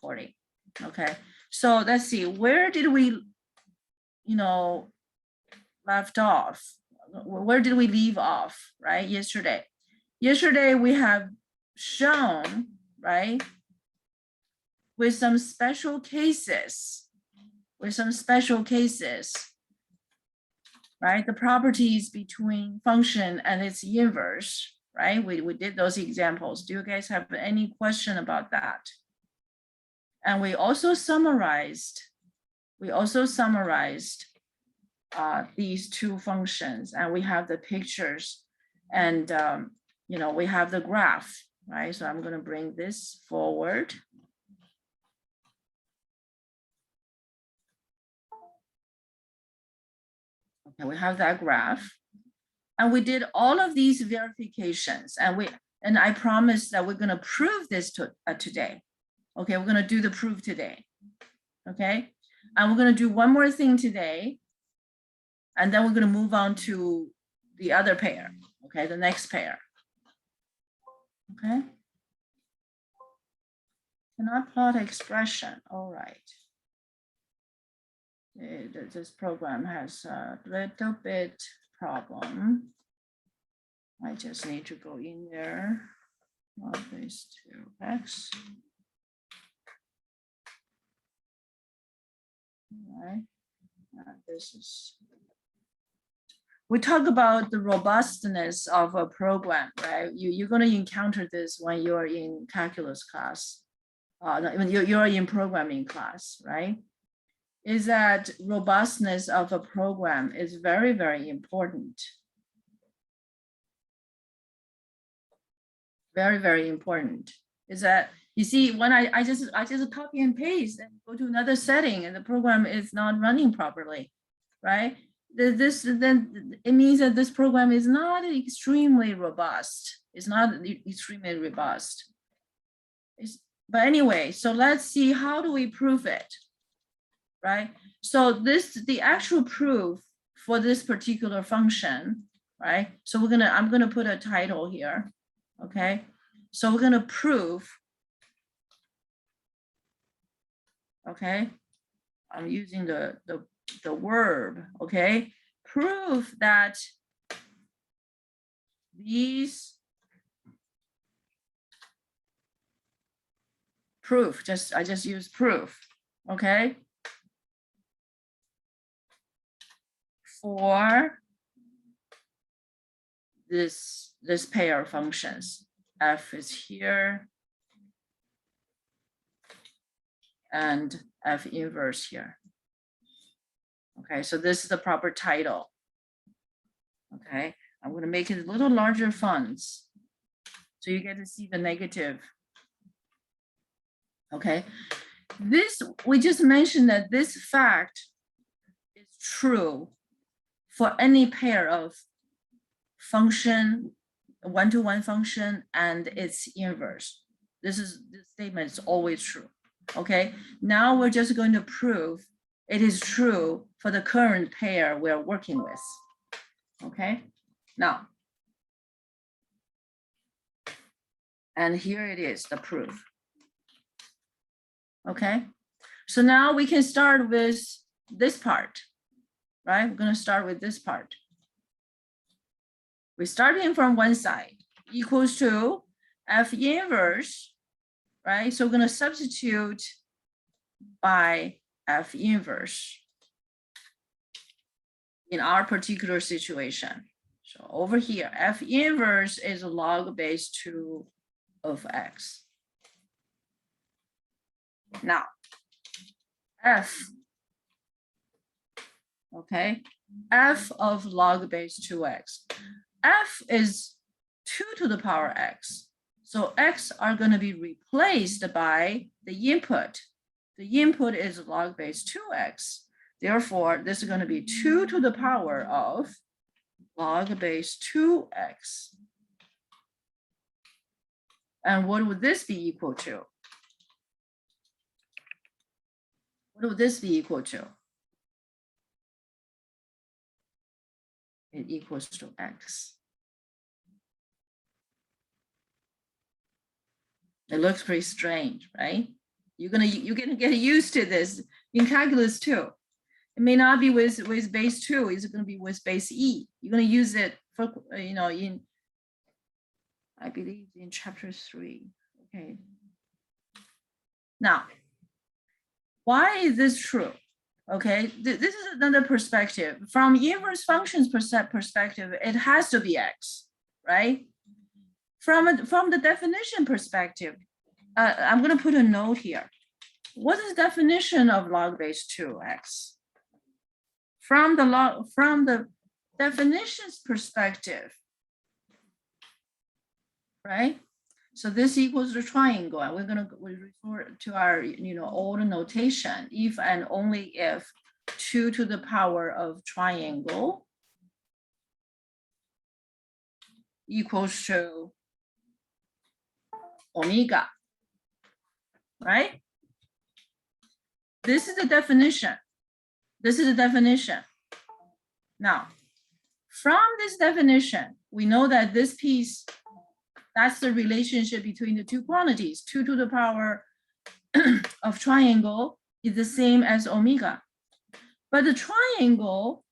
recording. Okay, so let's see, where did we, left off? Where did we leave off, right? Yesterday we have shown, right, with some special cases, right, the properties between function and its inverse, right? We did those examples. Do you guys have any question about that? And we also summarized these two functions, and we have the pictures, and we have the graph, right? So I'm going to bring this forward. Okay, we have that graph, and we did all of these verifications, and I promised that we're going to prove this today. Okay, we're going to do the proof today. Okay, and we're going to do one more thing today, and then we're going to move on to the other pair. Okay, the next pair. Okay. Cannot plot expression. All right. This program has a little bit problem. I just need to go in there. Log base 2x. All right. This is. We talk about the robustness of a program, right? You're going to encounter this when you're in calculus class, when you're in programming class, right? Is that robustness of a program is very, very important. Very, very important. Is that, you see, when I just copy and paste and go to another setting and the program is not running properly, right? Then it means that this program is not extremely robust. It's not extremely robust. But anyway, so let's see, how do we prove it, right? So the actual proof for this particular function, right? So I'm gonna put a title here, okay? So we're gonna prove, okay? I'm using the verb, okay? Prove that these I just use proof, okay? For this pair of functions, f is here and f inverse here. Okay, so this is the proper title. Okay, I'm going to make it a little larger fonts so you get to see the negative. Okay, we just mentioned that this fact is true for any pair of function, one-to-one function and its inverse. This statement is always true. Okay, now we're just going to prove it is true for the current pair we're working with. Okay, now, and here it is, the proof. Okay, so now we can start with this part, right? We're going to start with this part. We're starting from one side, equals to f inverse, right? So we're going to substitute by f inverse in our particular situation. So over here, f inverse is log base 2 of x. Now, f, okay, f of log base 2x. F is 2 to the power x. So x are going to be replaced by the input. The input is log base 2x. Therefore, this is going to be 2 to the power of log base 2x. And what would this be equal to? What would this be equal to? It equals to x. It looks pretty strange, right? You're gonna get used to this in calculus too. It may not be with base 2, it's gonna be with base E. You're gonna use it for in, I believe, in chapter 3. Okay. Now, why is this true? Okay, this is another perspective. From inverse functions perspective, it has to be X, right? From the definition perspective, I'm going to put a note here. What is the definition of log base 2x? From the definitions perspective, right? So this equals the triangle, and we're going to refer to our old notation, if and only if 2 to the power of triangle equals to omega, right? This is the definition. This is the definition. Now, from this definition, we know that this piece, that's the relationship between the two quantities. 2 to the power of triangle is the same as omega. But the triangle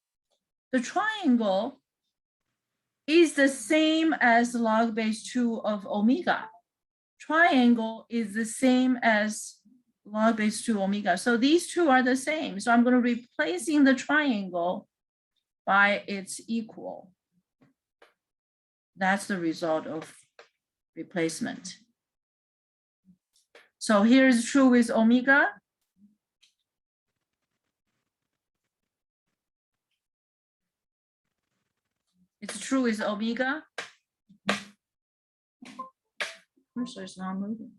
is the same as log base 2 of omega. Triangle is the same as log base 2 omega. So these two are the same. So I'm going to replacing the triangle by its equal. That's the result of replacement. So here is true with omega. It's true with omega. Cursor is not moving.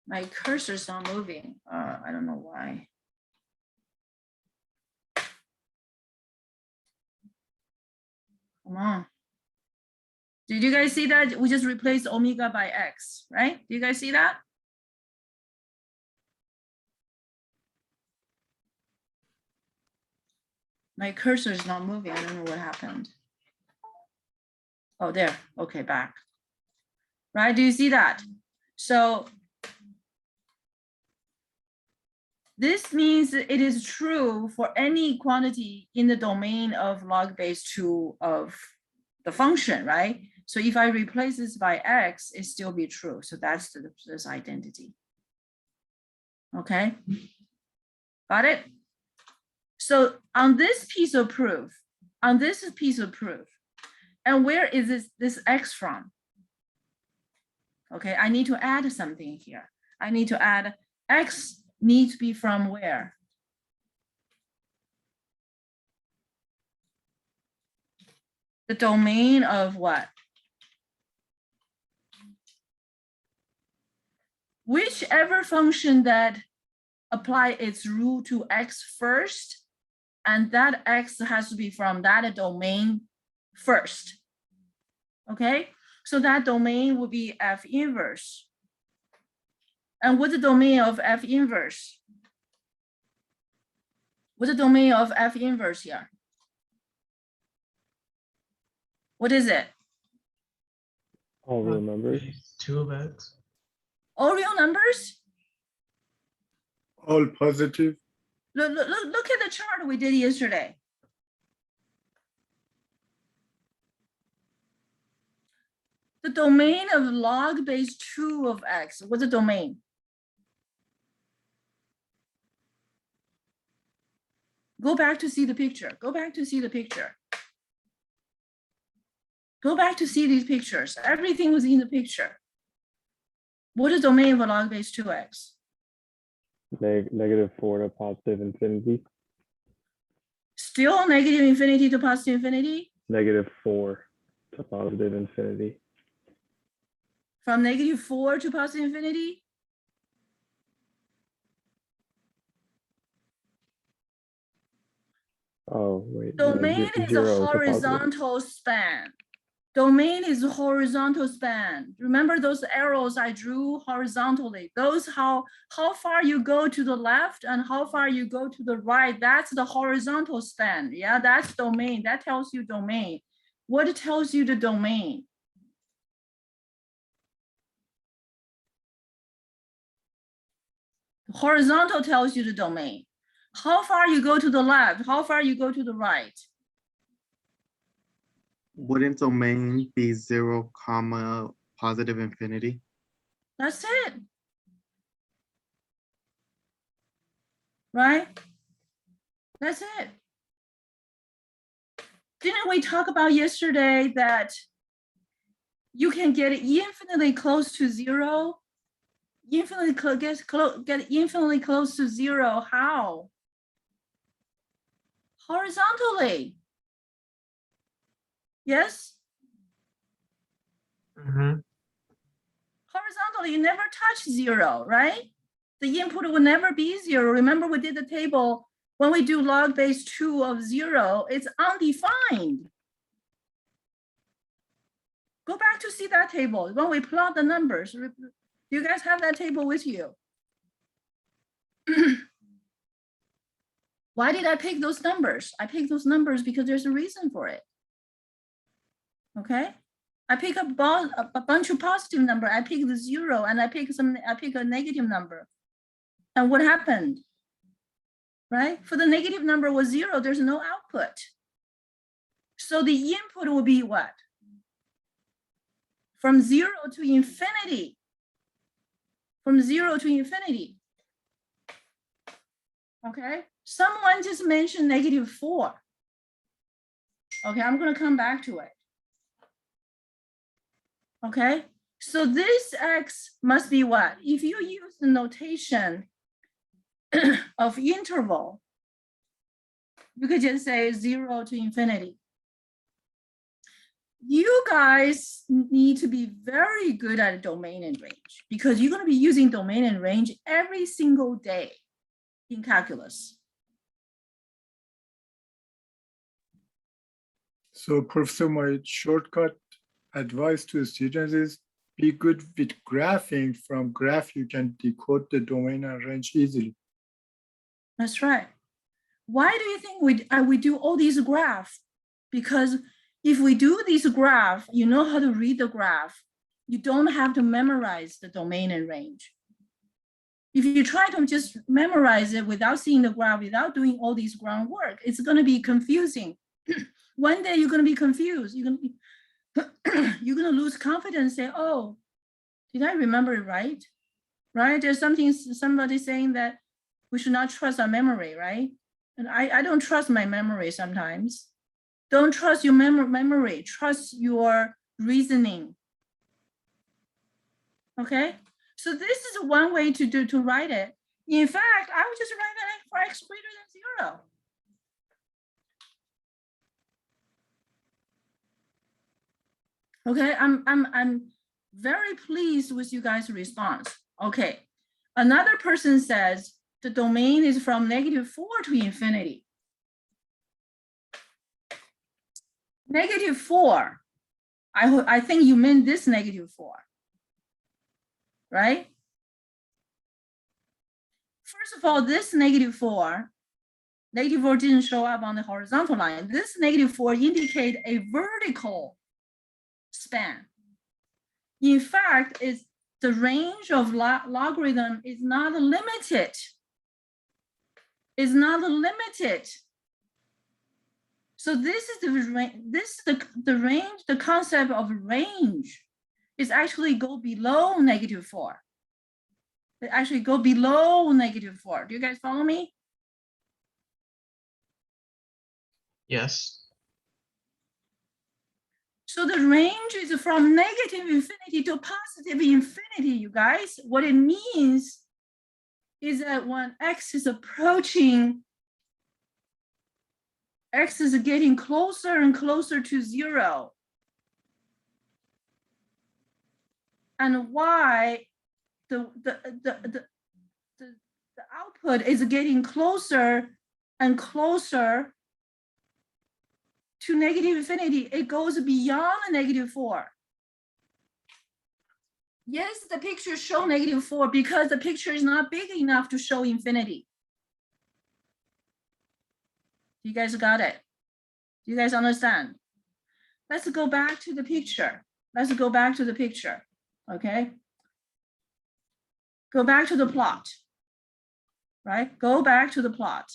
My cursor is not moving. I don't know why. Come on. Did you guys see that? We just replaced omega by X, right? Do you guys see that? My cursor is not moving. I don't know what happened. Oh, there. Okay, back. Right? Do you see that? So this means it is true for any quantity in the domain of log base 2 of the function, right? So if I replace this by X, it still be true. So that's this identity. Okay, got it? So on this piece of proof, and where is this X from? Okay, I need to add something here. I need to add X needs to be from where? The domain of what? Whichever function that apply its rule to X first, and that X has to be from that domain first. Okay, so that domain will be F inverse. And what's the domain of F inverse? What's the domain of F inverse here? What is it? All real numbers. 2 of X. All real numbers? All positive. Look at the chart we did yesterday. The domain of log base 2 of X, what's the domain? Go back to see the picture. Go back to see the picture. Go back to see these pictures. Everything was in the picture. What is the domain of a log base 2x? Negative 4 to positive infinity. Still negative infinity to positive infinity? Negative 4 to positive infinity. From negative 4 to positive infinity? Oh, wait. Domain is a 0 to positive. horizontal span. Domain is a horizontal span. Remember those arrows I drew horizontally? Those how far you go to the left and how far you go to the right. That's the horizontal span. Yeah, that's domain. That tells you domain. What tells you the domain? Horizontal tells you the domain. How far you go to the left, how far you go to the right. Wouldn't domain be 0, positive infinity? That's it. Right? That's it. Didn't we talk about yesterday that you can get infinitely close to 0? Infinitely get infinitely close to 0. How? Horizontally. Yes? Mhm. Horizontally, you never touch 0, right? The input will never be 0. Remember, we did the table when we do log base 2 of 0, it's undefined. Go back to see that table when we plot the numbers. Do you guys have that table with you? Why did I pick those numbers? I picked those numbers because there's a reason for it. Okay. I pick a bunch of positive number. I pick the 0 and I pick a negative number. And what happened? Right? For the negative number was 0, there's no output. So the input will be what? From 0 to infinity. From 0 to infinity. Okay. Someone just mentioned -4. Okay, I'm going to come back to it. Okay, so this x must be what? If you use the notation of interval, you could just say 0 to infinity. You guys need to be very good at domain and range because you're going to be using domain and range every single day in calculus. So Professor, my shortcut advice to students is be good with graphing. From graph, you can decode the domain and range easily. That's right. Why do you think we do all these graphs? Because if we do this graph, you know how to read the graph. You don't have to memorize the domain and range. If you try to just memorize it without seeing the graph, without doing all these groundwork, it's going to be confusing. One day you're going to be confused. You're going to lose confidence. Say, "Oh, did I remember it right?" Right? There's somebody saying that we should not trust our memory, right? And I don't trust my memory sometimes. Don't trust your memory. Trust your reasoning. Okay. So this is one way to write it. In fact, I would just write it for x greater than 0. Okay, I'm very pleased with you guys' response. Okay, another person says the domain is from -4 to infinity. -4. I think you meant this -4, right? First of all, this -4 didn't show up on the horizontal line. This -4 indicate a vertical span. In fact, it's the range of logarithm is not limited. It's not limited. So this is the range, the concept of range is actually go below -4. It actually go below -4. Do you guys follow me? Yes. So the range is from -infinity to positive infinity, you guys. What it means is that when x is approaching, x is getting closer and closer to 0. And y, the output is getting closer and closer to -infinity. It goes beyond -4. Yes, the picture show -4 because the picture is not big enough to show infinity. You guys got it? Do you guys understand? Let's go back to the picture. Let's go back to the picture. Okay. Go back to the plot. right? Go back to the plot.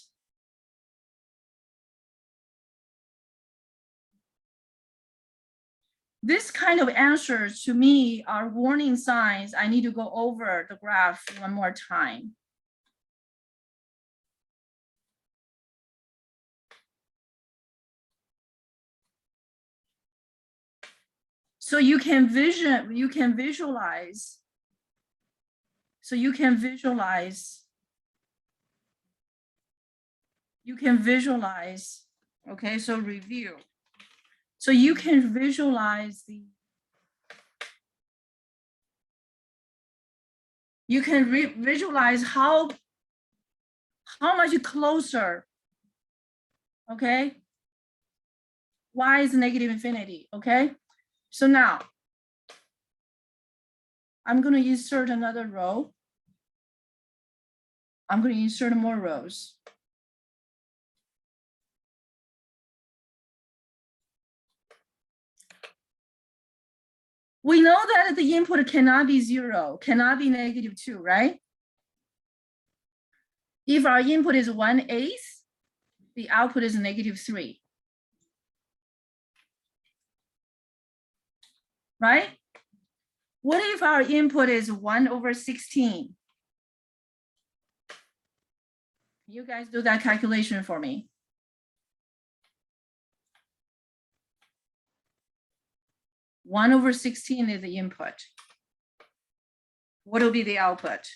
This kind of answers to me are warning signs. I need to go over the graph one more time. So you can visualize. So you can visualize, okay, so review. So you can visualize visualize how much closer, okay, y is negative infinity, okay? So now I'm going to insert another row. I'm going to insert more rows. We know that the input cannot be 0, cannot be -2, right? If our input is 1/8, the output is -3. Right? What if our input is 1/16? You guys do that calculation for me. 1/16 is the input. What will be the output?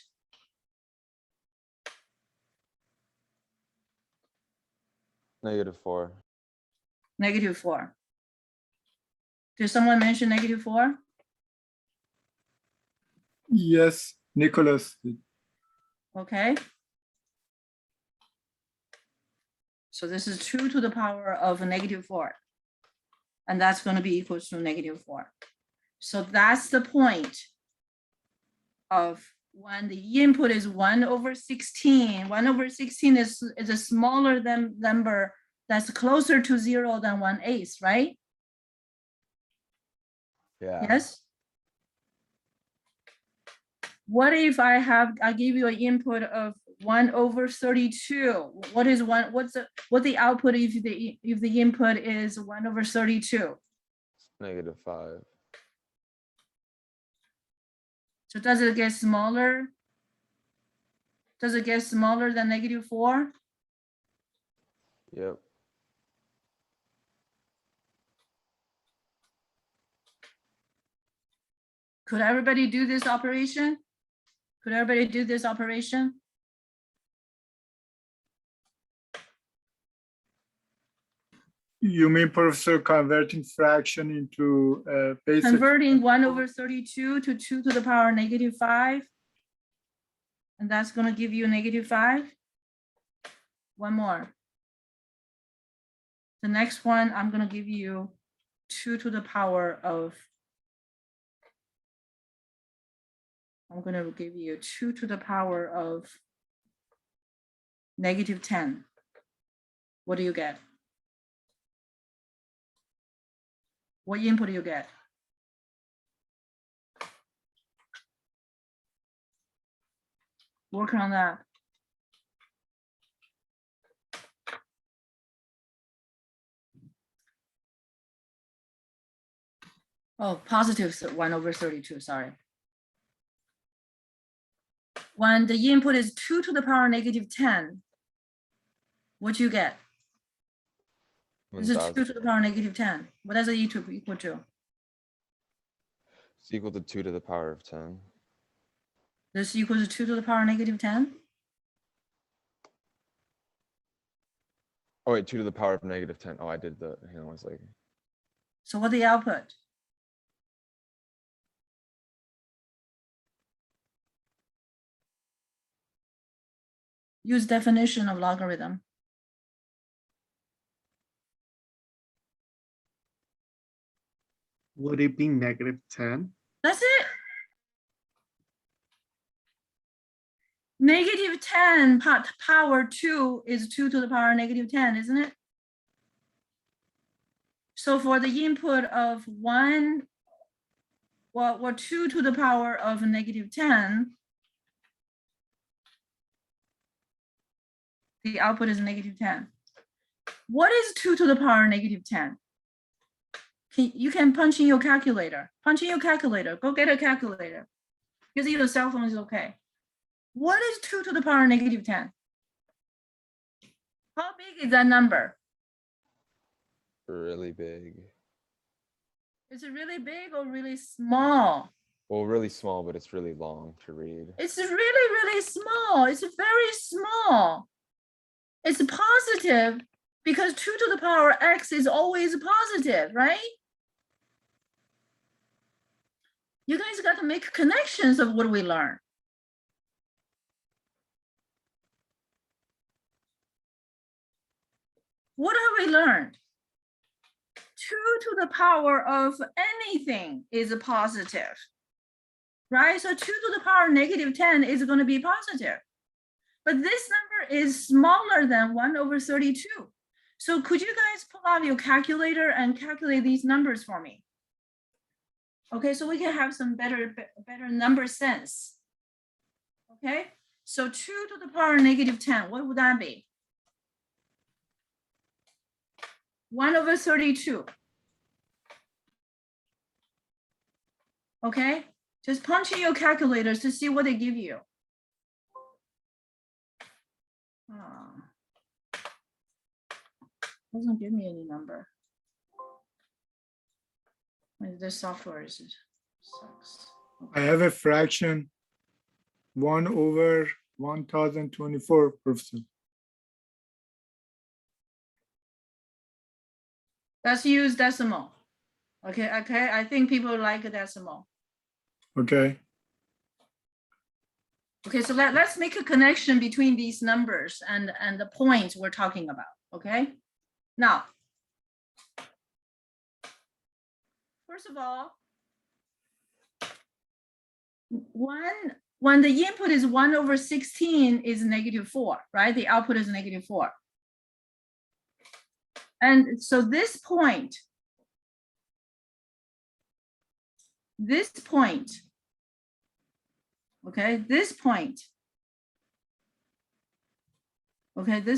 -4. -4. Did someone mention -4? Yes, Nicholas. Okay. So this is 2 to the power of -4. And that's going to be equals to -4. So that's the point of when the input is 1/16. 1/16 is a smaller than number that's closer to 0 than 1/8, right? Yeah. Yes. What if I give you an input of 1/32? What is what's the output if the input is 1/32? -5. So does it get smaller? Does it get smaller than -4? Yep. Could everybody do this operation? Could everybody do this operation? You mean, Professor, converting fraction into base? Converting 1/32 to 2 to the power -5. And that's going to give you -5. One more. The next one, I'm going to give you 2 to the power of, I'm going to give you 2 to the power of -10. What do you get? What input do you get? Work on that. Oh, positive 1/32, sorry. When the input is 2 to the power -10, what you get? This is 2 to the power -10. What does it equal to? It's equal to 2 to the power of 10. This equals to 2 to the power -10. Oh wait, 2 to the power of -10. Oh, I did the, hang on one second. So what the output? Use definition of logarithm. Would it be -10? That's it. -10 power 2 is 2 to the power -10, isn't it? So for the input of 1, well, 2 to the power of -10, the output is negative 10. What is 2 to the power negative 10? You can punch in your calculator. Punch in your calculator. Go get a calculator. Using your cell phone is okay. What is 2 to the power negative 10? How big is that number? Really big. Is it really big or really small? Well, really small, but it's really long to read. It's really, really small. It's very small. It's positive because 2 to the power x is always positive, right? You guys got to make connections of what we learn. What have we learned? 2 to the power of anything is a positive, right? So 2 to the power negative 10 is going to be positive. But this number is smaller than 1 over 32. So could you guys pull out your calculator and calculate these numbers for me? Okay, so we can have some better number sense. Okay, so 2 to the power negative 10, what would that be? 1 over 32. Okay, just punch in your calculators to see what they give you. Doesn't give me any number. This software is sucks. I have a fraction 1 over 1024, Professor. Let's use decimal. Okay, I think people like a decimal. Okay. Okay, so let's make a connection between these numbers and the points we're talking about, okay? Now, first of all, when the input is 1 over 16 is negative 4, right? The output is negative 4. And so this point, okay, this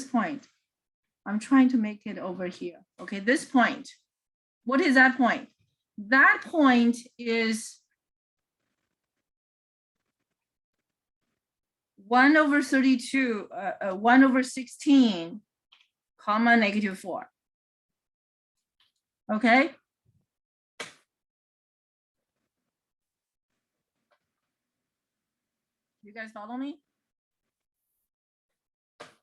point, I'm trying to make it over here. Okay, this point, what is that point? That point is 1 over 32, 1 over 16, comma, negative 4. Okay. You guys follow me?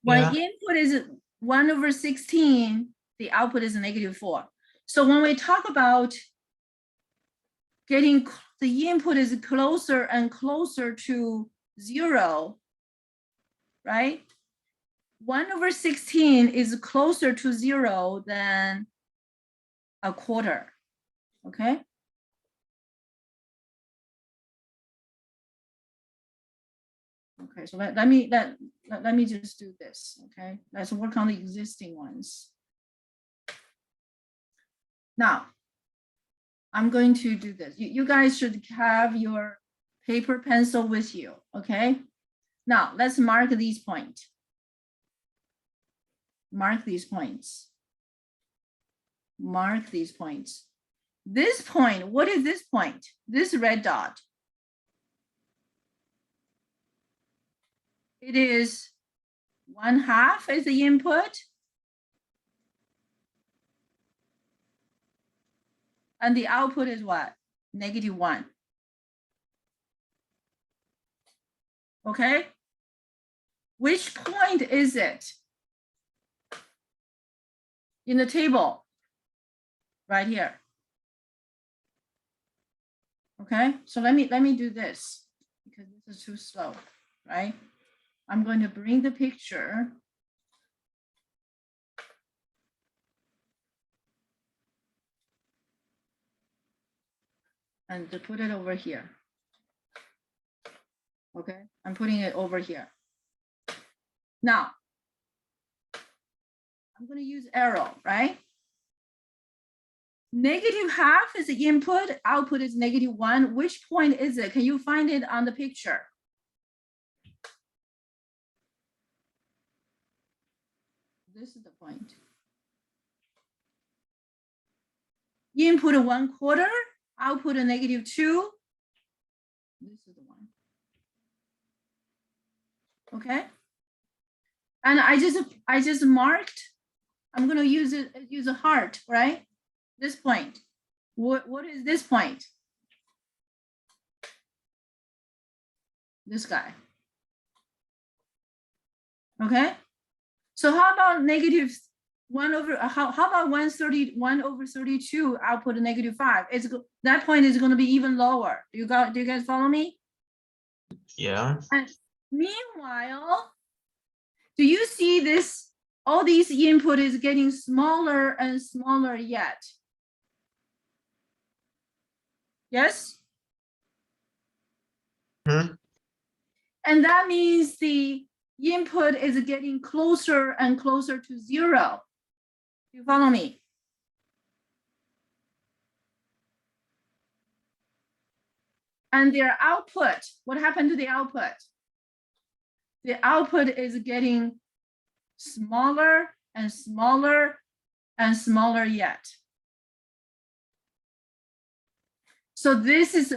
When Yeah. input is 1 over 16, the output is negative 4. So when we talk about getting the input is closer and closer to 0, right? 1 over 16 is closer to 0 than a quarter, okay? Okay, so let me just do this, okay? Let's work on the existing ones. Now, I'm going to do this. You guys should have your paper, pencil with you, okay? Now, let's mark these points. Mark these points. Mark these points. This point, what is this point? This red dot. It is 1/2 as the input. And the output is what? -1. Okay? Which point is it? In the table, right here. Okay, so let me do this because this is too slow, right? I'm going to bring the picture. And to put it over here. Okay, I'm putting it over here. Now, I'm going to use arrow, right? -1/2 is the input, output is -1. Which point is it? Can you find it on the picture? This is the point. Input 1/4, output a -2. This is the one. Okay. And I just marked, I'm gonna use a heart, right? This point. What is this point? This guy. Okay. So how about how about 1/32 output -5? That point is going to be even lower. Do you guys follow me? Yeah. And meanwhile, do you see this? All these input is getting smaller and smaller yet. Yes? Hmm? And that means the input is getting closer and closer to 0. Do you follow me? And their output, what happened to the output? The output is getting smaller and smaller and smaller yet. So this is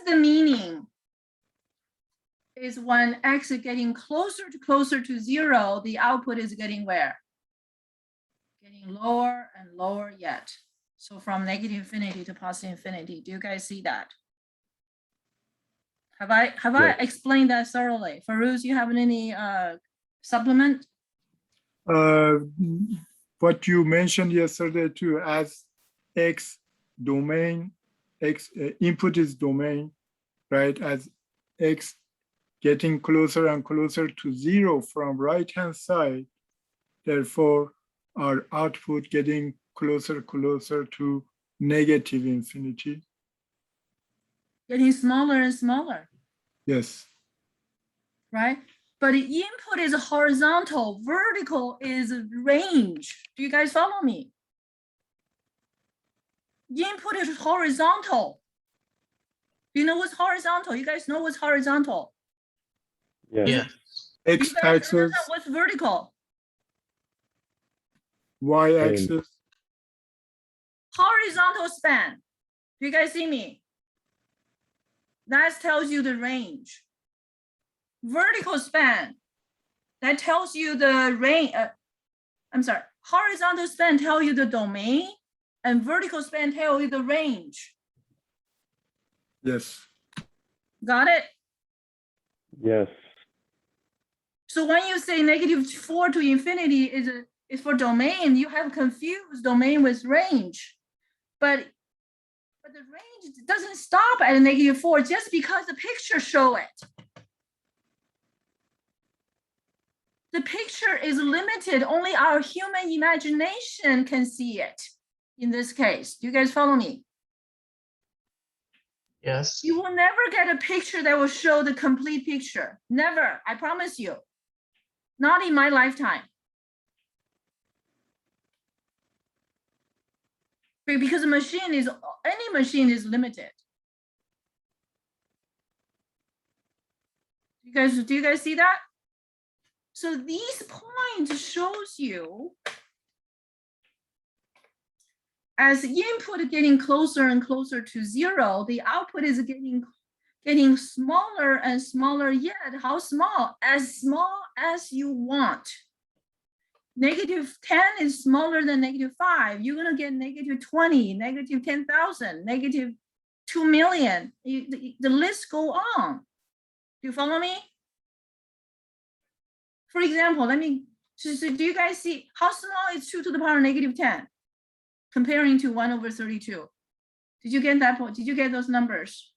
the meaning, is when X is getting closer to 0, the output is getting where? Getting lower and lower yet. So from -infinity to +infinity. Do you guys see that? Have I Yes. explained that thoroughly? Farouz, you have any supplement? What you mentioned yesterday too, as X domain, X input is domain, right? As X getting closer and closer to 0 from right-hand side, therefore our output getting closer to -infinity. Getting smaller and smaller, Yes, right? But the input is horizontal, vertical is range. Do you guys follow me? Input is horizontal. Do you know what's horizontal? You guys know what's horizontal? Yes. Yeah. You X guys axis, know what's vertical? Y axis, Horizontal span. Do you guys see me? That tells you the range. Vertical span, that tells you the range. I'm sorry, horizontal span tell you the domain, and vertical span tell you the range. yes, Got it? Yes. So when you say -4 to infinity is for domain, you have confused domain with range. But the range doesn't stop at -4 just because the picture show it. The picture is limited. Only our human imagination can see it in this case. Do you guys follow me? Yes. You will never get a picture that will show the complete picture. Never, I promise you. Not in my lifetime. Because any machine is limited. Do you guys see that? So these points shows you as input getting closer and closer to 0, the output is getting smaller and smaller yet. How small? As small as you want. -10 is smaller than -5. You're gonna get -20, -10,000, -2 million. The list go on. Do you follow me? For example, so do you guys see how small is 2 to the power -10 comparing to 1/32? Did you get that point? Did you get those numbers?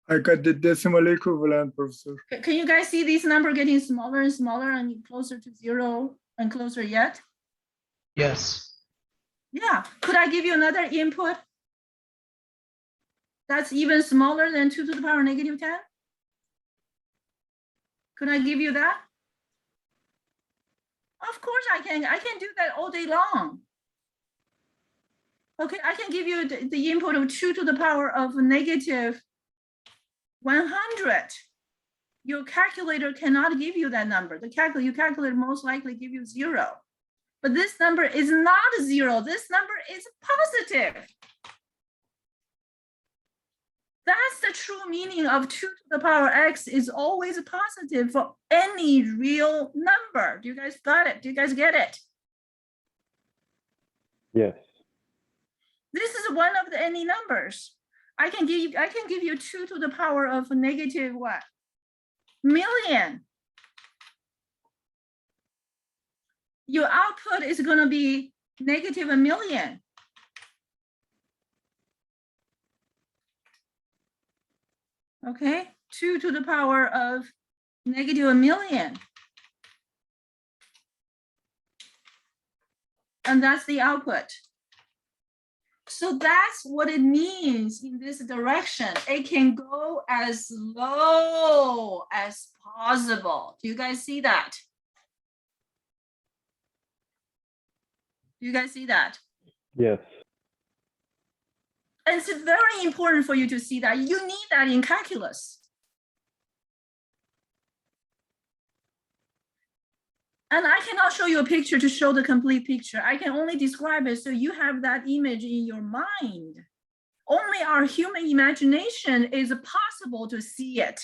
I got the decimal equivalent, Professor. Can you guys see these numbers getting smaller and smaller and closer to 0 and closer yet? Yes. Yeah. Could I give you another input that's even smaller than 2 to the power -10? Could I give you that? Of course I can. I can do that all day long. Okay, I can give you the input of 2 to the power of -100. your calculator cannot give you that number. Your calculator most likely give you 0. But this number is not 0. This number is positive. That's the true meaning of 2 to the power x is always positive for any real number. Do you guys got it? Do you guys get it? Yes. This is one of the any numbers. I can give you 2 to the power of negative what? Million. Your output is going to be negative a million. Okay, 2 to the power of negative a million. And that's the output. So that's what it means in this direction. It can go as low as possible. Do you guys see that? Do you guys see that? Yes. And it's very important for you to see that. You need that in calculus. And I cannot show you a picture to show the complete picture. I can only describe it so you have that image in your mind. Only our human imagination is possible to see it.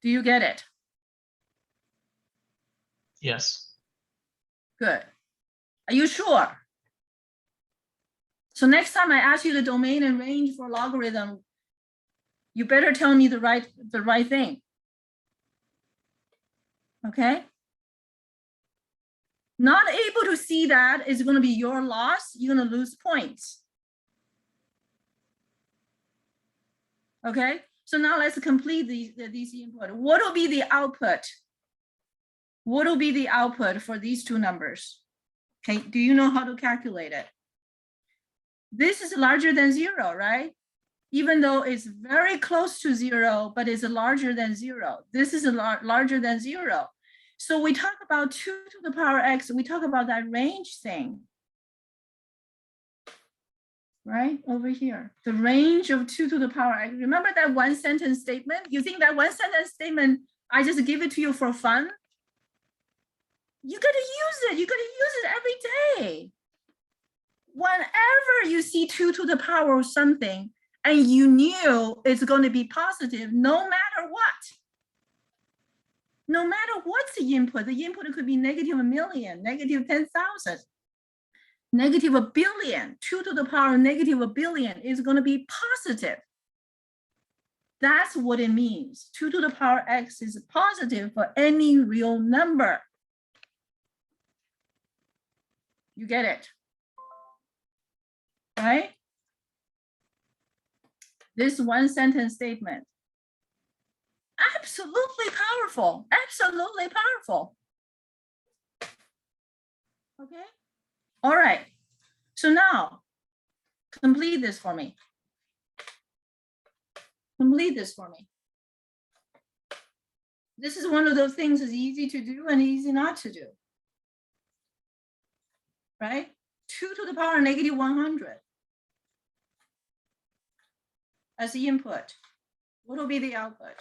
Do you get it? Yes. Good. Are you sure? So next time I ask you the domain and range for logarithm, you better tell me the right thing. Okay? Not able to see that is going to be your loss. You're going to lose points. Okay? So now let's complete these input. What will be the output? What will be the output for these two numbers? Okay, do you know how to calculate it? This is larger than 0, right? Even though it's very close to 0, but it's larger than 0. This is larger than 0. So we talk about 2 to the power x, we talk about that range thing. Right over here, the range of 2 to the power x. Remember that one sentence statement? You think that one sentence statement, I just give it to you for fun? You gotta use it. You gotta use it every day. Whenever you see 2 to the power of something and you knew it's going to be positive, no matter what. No matter what's the input could be negative a million, negative 10,000, negative a billion. 2 to the power negative a billion is going to be positive. That's what it means. 2 to the power x is positive for any real number. You get it, right? This one sentence statement. Absolutely powerful, absolutely powerful. Okay, all right. So now, complete this for me. Complete this for me. This is one of those things that's easy to do and easy not to do. Right? 2 to the power negative 100 as the input. What will be the output?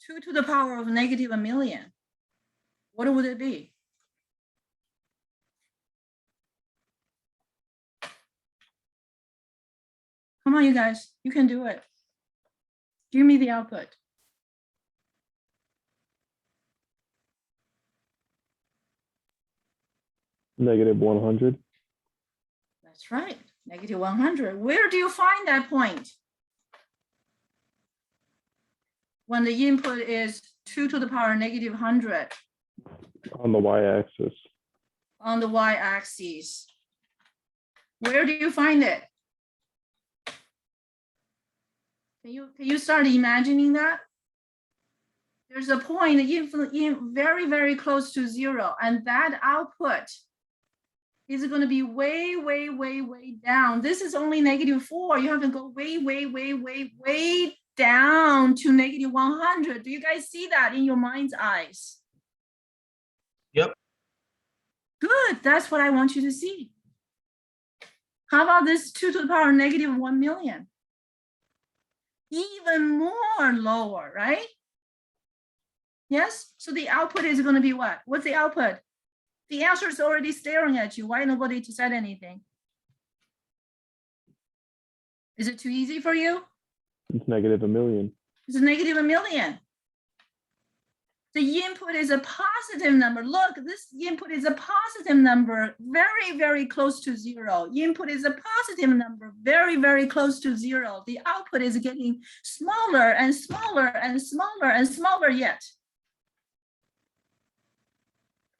Two to the power of negative a million. What would it be? Come on, you guys, you can do it. Give me the output. Negative 100. That's right, negative 100. Where do you find that point? When the input is 2 to the power negative 100. On the y-axis. On the y-axis. Where do you find it? Can you start imagining that? There's a point in very, very close to 0, and that output is going to be way, way, way, way down. This is only negative 4. You have to go way, way, way, way, way down to negative 100. Do you guys see that in your mind's eyes? Yep. Good, that's what I want you to see. How about this 2 to the power negative 1 million? Even more lower, right? Yes, so the output is going to be what? What's the output? The answer is already staring at you. Why nobody said anything? Is it too easy for you? It's negative 1 million. It's a negative 1 million. The input is a positive number. Look, this input is a positive number, very, very close to 0. Input is a positive number, very, very close to 0. The output is getting smaller and smaller and smaller and smaller yet.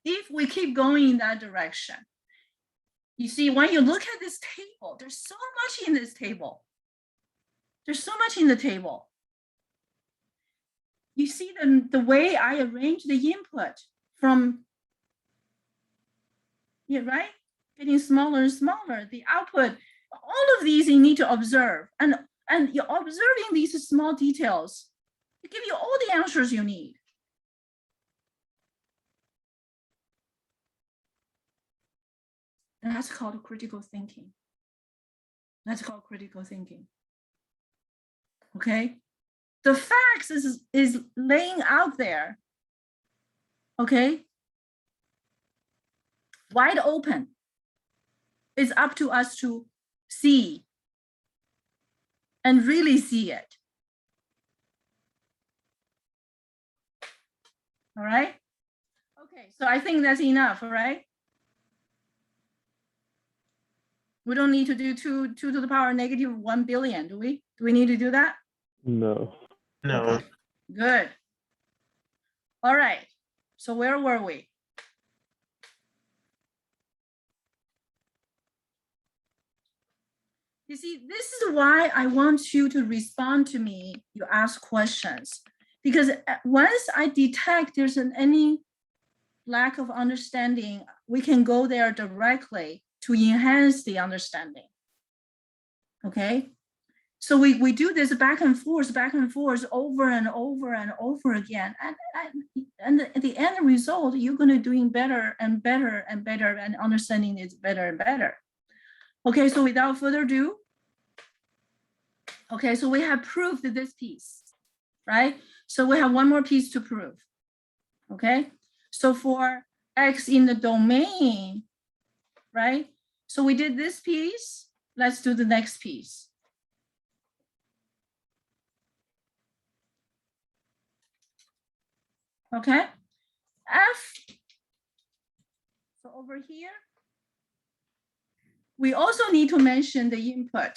If we keep going in that direction, you see, when you look at this table, there's so much in this table. There's so much in the table. You see the way I arrange the input from, yeah, right? Getting smaller and smaller. The output, all of these you need to observe. And you're observing these small details to give you all the answers you need. And that's called critical thinking. That's called critical thinking. Okay? The facts is laying out there. Okay? Wide open. It's up to us to see and really see it. All right? Okay, so I think that's enough, all right? We don't need to do 2 to the power negative 1 billion, do we? Do we need to do that? No. No. Okay. Good. All right. So where were we? You see, this is why I want you to respond to me. You ask questions, because once I detect there's any lack of understanding, we can go there directly to enhance the understanding. Okay. So we do this back and forth over and over and over again. And the end result, you're going to doing better and better and better, and understanding is better and better. Okay, so without further ado, okay, so we have proved this piece, right? So we have one more piece to prove. Okay, so for X in the domain, right? So we did this piece. Let's do the next piece. Okay, F. So over here, we also need to mention the input.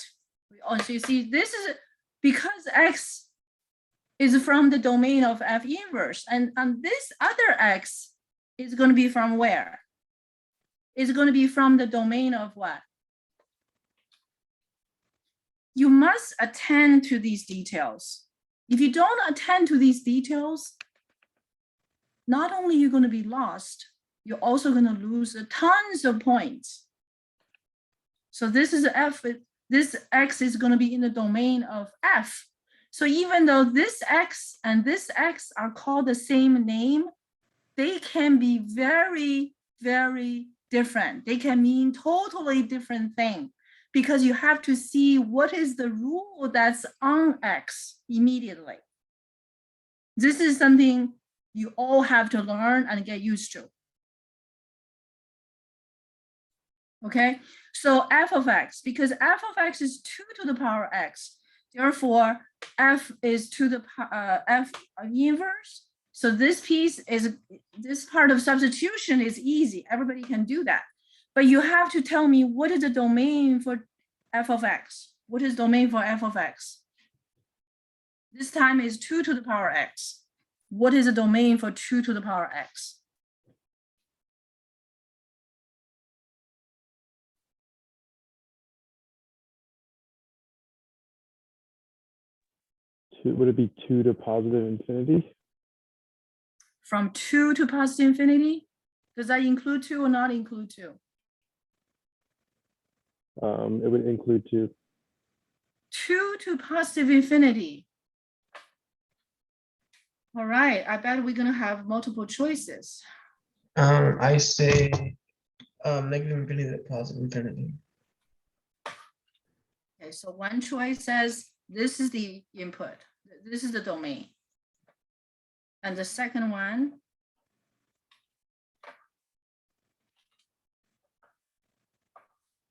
We also see this is because X is from the domain of F inverse, and this other X is going to be from where? It's going to be from the domain of what? You must attend to these details. If you don't attend to these details, not only you're going to be lost, you're also going to lose tons of points. So this is F, this X is going to be in the domain of F. So even though this X and this X are called the same name, they can be very, very different. They can mean totally different thing, because you have to see what is the rule that's on X immediately. This is something you all have to learn and get used to. Okay, so f of x, because f of x is 2 to the power x, therefore f is to the f inverse. So this piece is, this part of substitution is easy. Everybody can do that. But you have to tell me what is the domain for f of x? What is domain for f of x? This time is 2 to the power x. What is the domain for 2 to the power x? Would it be 2 to positive infinity? From 2 to positive infinity? Does that include 2 or not include 2? It would include 2. 2 to positive infinity. All right, I bet we're gonna have multiple choices. I say Negative infinity to positive infinity. Okay, so one choice says this is the input, this is the domain. And the second one,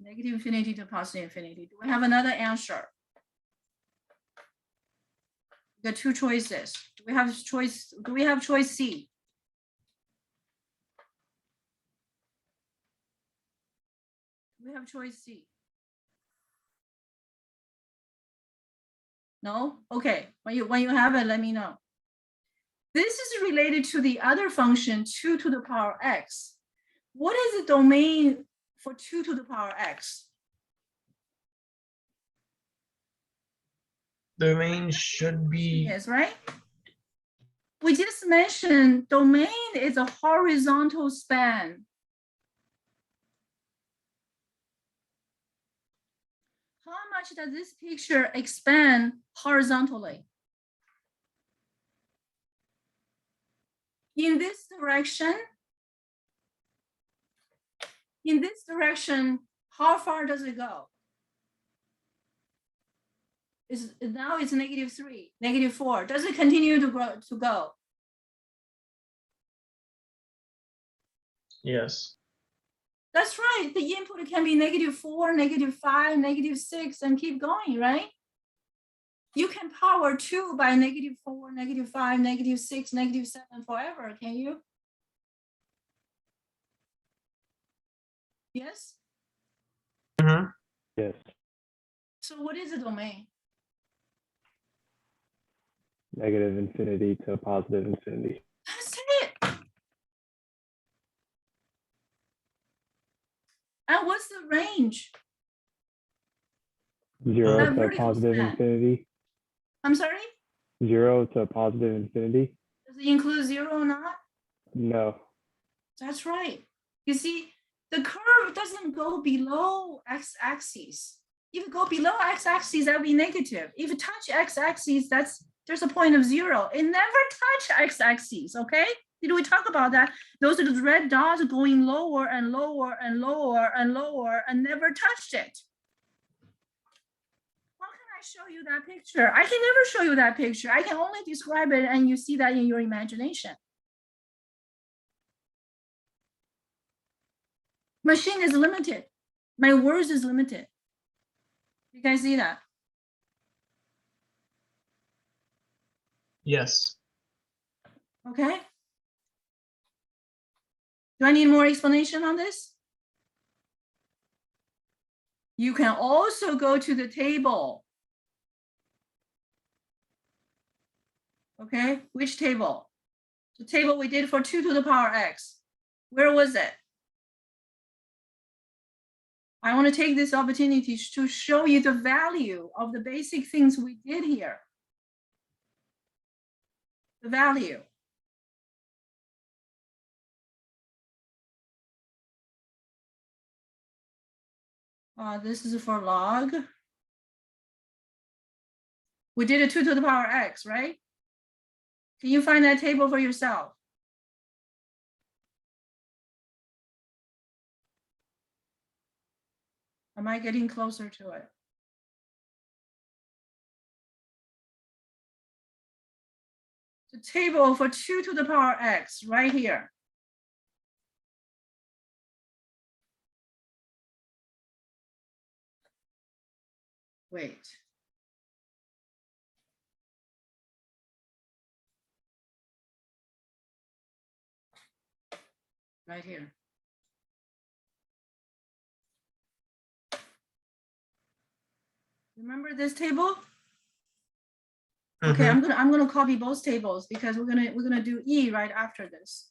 negative infinity to positive infinity. Do we have another answer? We got two choices. Do we have choice? Do we have choice C? Do we have choice C? No? Okay. When you have it, let me know. This is related to the other function 2 to the power x. What is the domain for 2 to the power x? Domain should be, Yes, right? We just mentioned domain is a horizontal span. How much does this picture expand horizontally? In this direction, how far does it go? Now it's -3, -4. Does it continue to go? yes. That's right. The input can be -4, -5, -6, and keep going, right? You can power 2 by -4, -5, -6, -7 forever, can you? Yes? Mhm. Yes. So what is the domain? Negative infinity to positive infinity. That's it. And what's the range? 0 That to vertical positive span. infinity. I'm sorry? 0 to positive infinity. Does it include 0 or not? No. That's right. You see, the curve doesn't go below x-axis. If it go below x-axis, that would be negative. If it touch x-axis, there's a point of 0. It never touch x-axis, okay? Did we talk about that? Those are the red dots going lower and lower and lower and lower and never touched it. How can I show you that picture? I can never show you that picture. I can only describe it and you see that in your imagination. Machine is limited. My words is limited. You guys see that? Yes. Okay. Do I need more explanation on this? You can also go to the table. Okay, which table? The table we did for 2 to the power x. Where was it? I want to take this opportunity to show you the value of the basic things we did here. The value. This is for log. We did a 2 to the power x, right? Can you find that table for yourself? Am I getting closer to it? The table for 2 to the power x right here. Wait. Right here. Remember this table? Okay, Mhm. I'm gonna copy both tables because we're gonna do E right after this.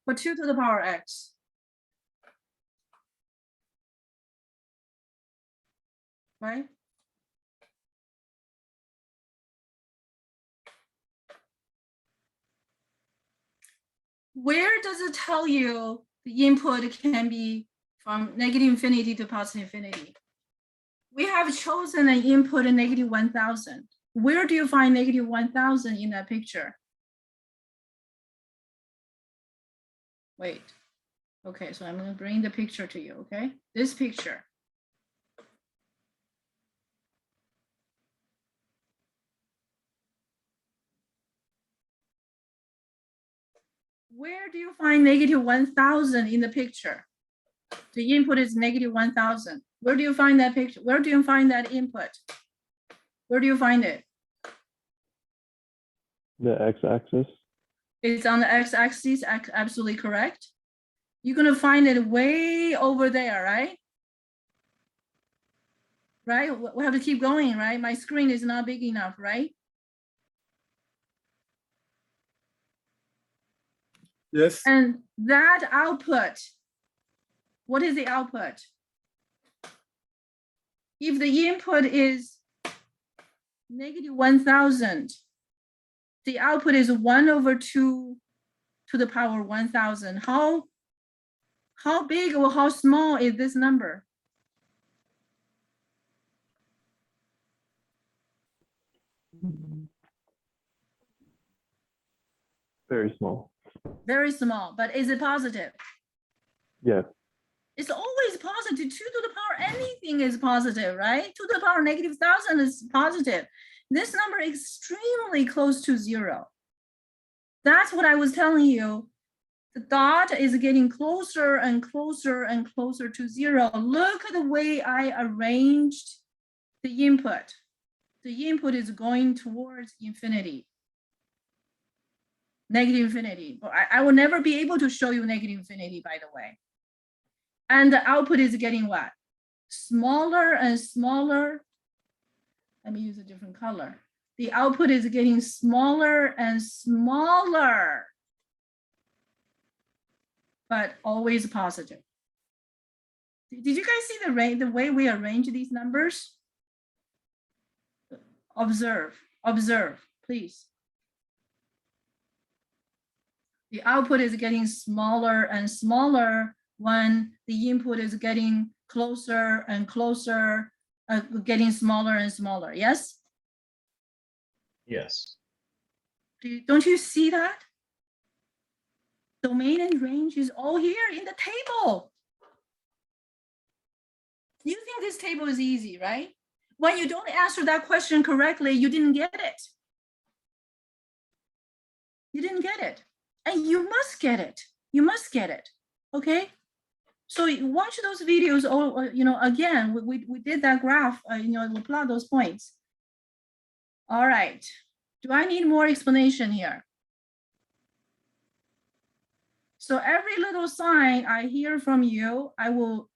For 2 to the power x. Right? Where does it tell you the input can be from negative infinity to positive infinity? we have chosen an input in negative 1,000. Where do you find negative 1,000 in that picture? Wait. Okay, so I'm going to bring the picture to you, okay? This picture. Where do you find negative 1,000 in the picture? The input is negative 1,000. Where do you find that picture? Where do you find that input? Where do you find it? The x-axis. It's on the x-axis, absolutely correct. You're gonna find it way over there, right? Right, we have to keep going, right? My screen is not big enough, right? Yes. And that output, what is the output? If the input is negative 1,000, the output is 1/2 to the power 1,000. How big or how small is this number? Very small. Very small, but is it positive? Yes. It's always positive. 2 to the power anything is positive, right? 2 to the power negative 1,000 is positive. This number is extremely close to 0. That's what I was telling you. The dot is getting closer and closer and closer to 0. Look at the way I arranged the input. The input is going towards infinity. Negative infinity. I will never be able to show you negative infinity, by the way. And the output is getting what? Smaller and smaller. Let me use a different color. The output is getting smaller and smaller, but always positive. Did you guys see the way we arrange these numbers? Observe, please. The output is getting smaller and smaller when the input is getting closer and closer, getting smaller and smaller. Yes? Yes. Don't you see that? Domain and range is all here in the table. You think this table is easy, right? When you don't answer that question correctly, you didn't get it. You didn't get it. And you must get it. You must get it. Okay? So watch those videos, or again, we did that graph, we'll plot those points. All right. Do I need more explanation here? So every little sign I hear from you, I will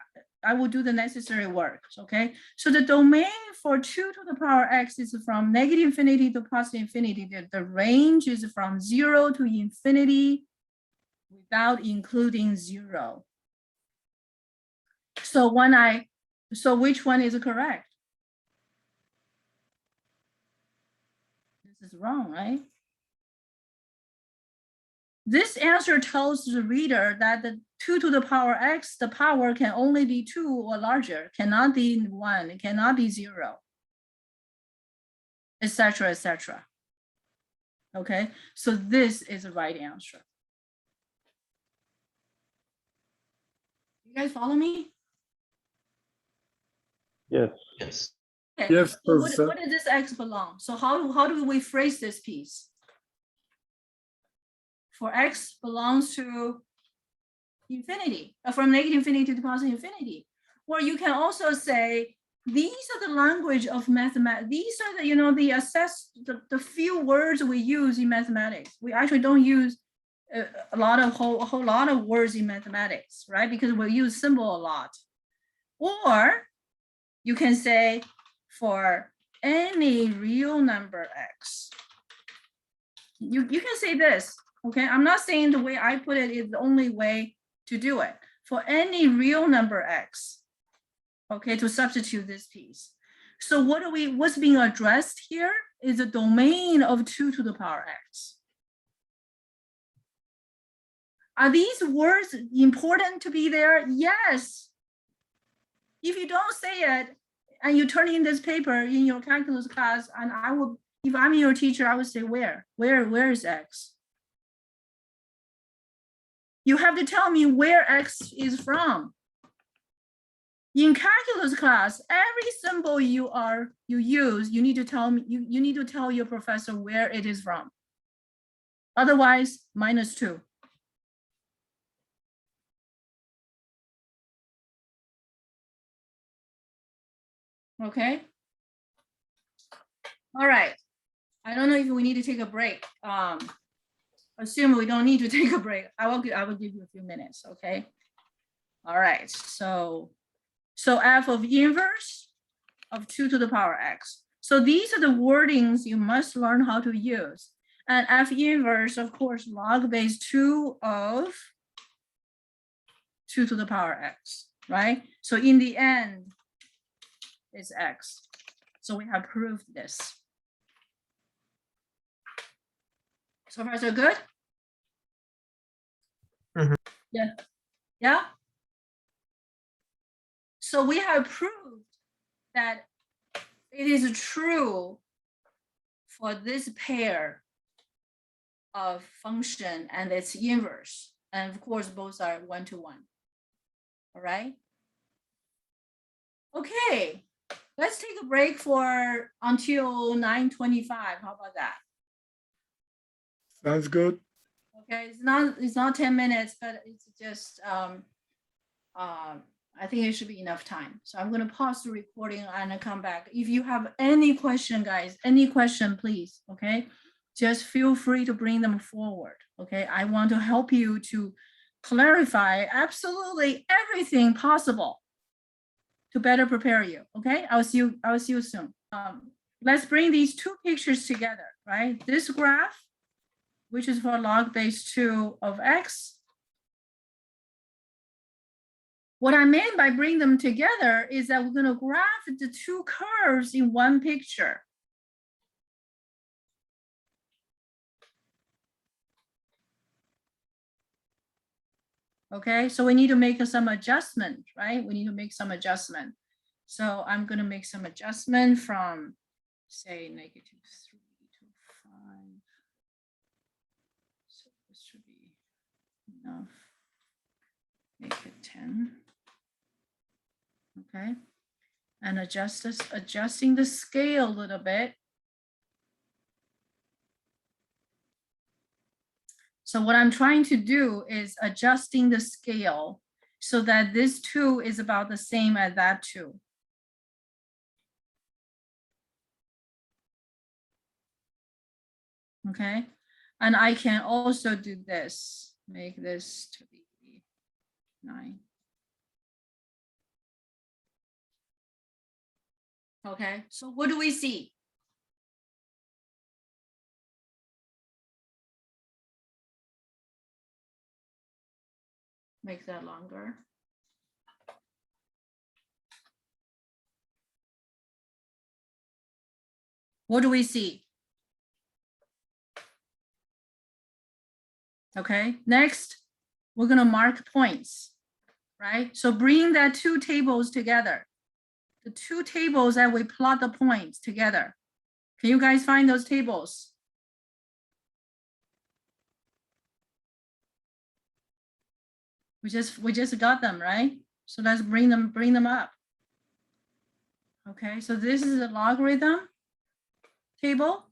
do the necessary work, okay? So the domain for 2 to the power x is from negative infinity to positive infinity. The range is from 0 to infinity without including 0. So which one is correct? This is wrong, right? This answer tells the reader that the 2 to the power x, the power can only be 2 or larger, cannot be 1, it cannot be 0, etc., etc. Okay, so this is the right answer. You guys follow me? Yes. Yes. Okay. Yes, So professor. what does this x belong? So how do we phrase this piece? For x belongs to infinity, from negative infinity to positive infinity. Or you can also say, these are the language of mathematics. These are the, the few words we use in mathematics. We actually don't use a whole lot of words in mathematics, right? Because we use symbol a lot. Or you can say, for any real number x. You can say this, okay? I'm not saying the way I put it is the only way to do it. For any real number x, okay, to substitute this piece. So what's being addressed here is a domain of 2 to the power x. Are these words important to be there? Yes. If you don't say it, and you turn in this paper in your calculus class, and I will, if I'm your teacher, I would say, where is X? You have to tell me where X is from. In calculus class, every symbol you use, you need to tell me, you need to tell your professor where it is from. Otherwise, -2. Okay. All right. I don't know if we need to take a break. Assume we don't need to take a break. I will give you a few minutes. Okay. All right. So f of inverse of 2 to the power x. So these are the wordings you must learn how to use. And f inverse, of course, log base 2 of 2 to the power x, right? So in the end, it's x. So we have proved this. So far, so good? Mhm. Yeah. Yeah. So we have proved that it is true for this pair of function and its inverse. And of course, both are 1-to-1. All right. Okay. Let's take a break for until 9:25. How about that? Sounds good. Okay, it's not 10 minutes, but it's just I think it should be enough time. So I'm going to pause the recording and come back. If you have any question, guys, any question, please, okay, just feel free to bring them forward. Okay, I want to help you to clarify absolutely everything possible to better prepare you. Okay, I'll see you soon. Let's bring these two pictures together, right? This graph, which is for log base 2 of x. What I meant by bring them together is that we're going to graph the two curves in one picture. Okay, so we need to make some adjustment, right? We need to make some adjustment. So I'm going to make some adjustment from, say, -3 to 5. So this should be enough. Make it 10. Okay, and adjusting the scale a little bit. So what I'm trying to do is adjusting the scale so that this 2 is about the same as that 2. Okay, and I can also do this, make this to be 9. Okay, so what do we see? Make that longer. What do we see? Okay, next, we're gonna mark points, right? So bring that two tables together. The two tables that we plot the points together. Can you guys find those tables? We just got them, right? So let's bring them up. Okay, so this is a logarithm table.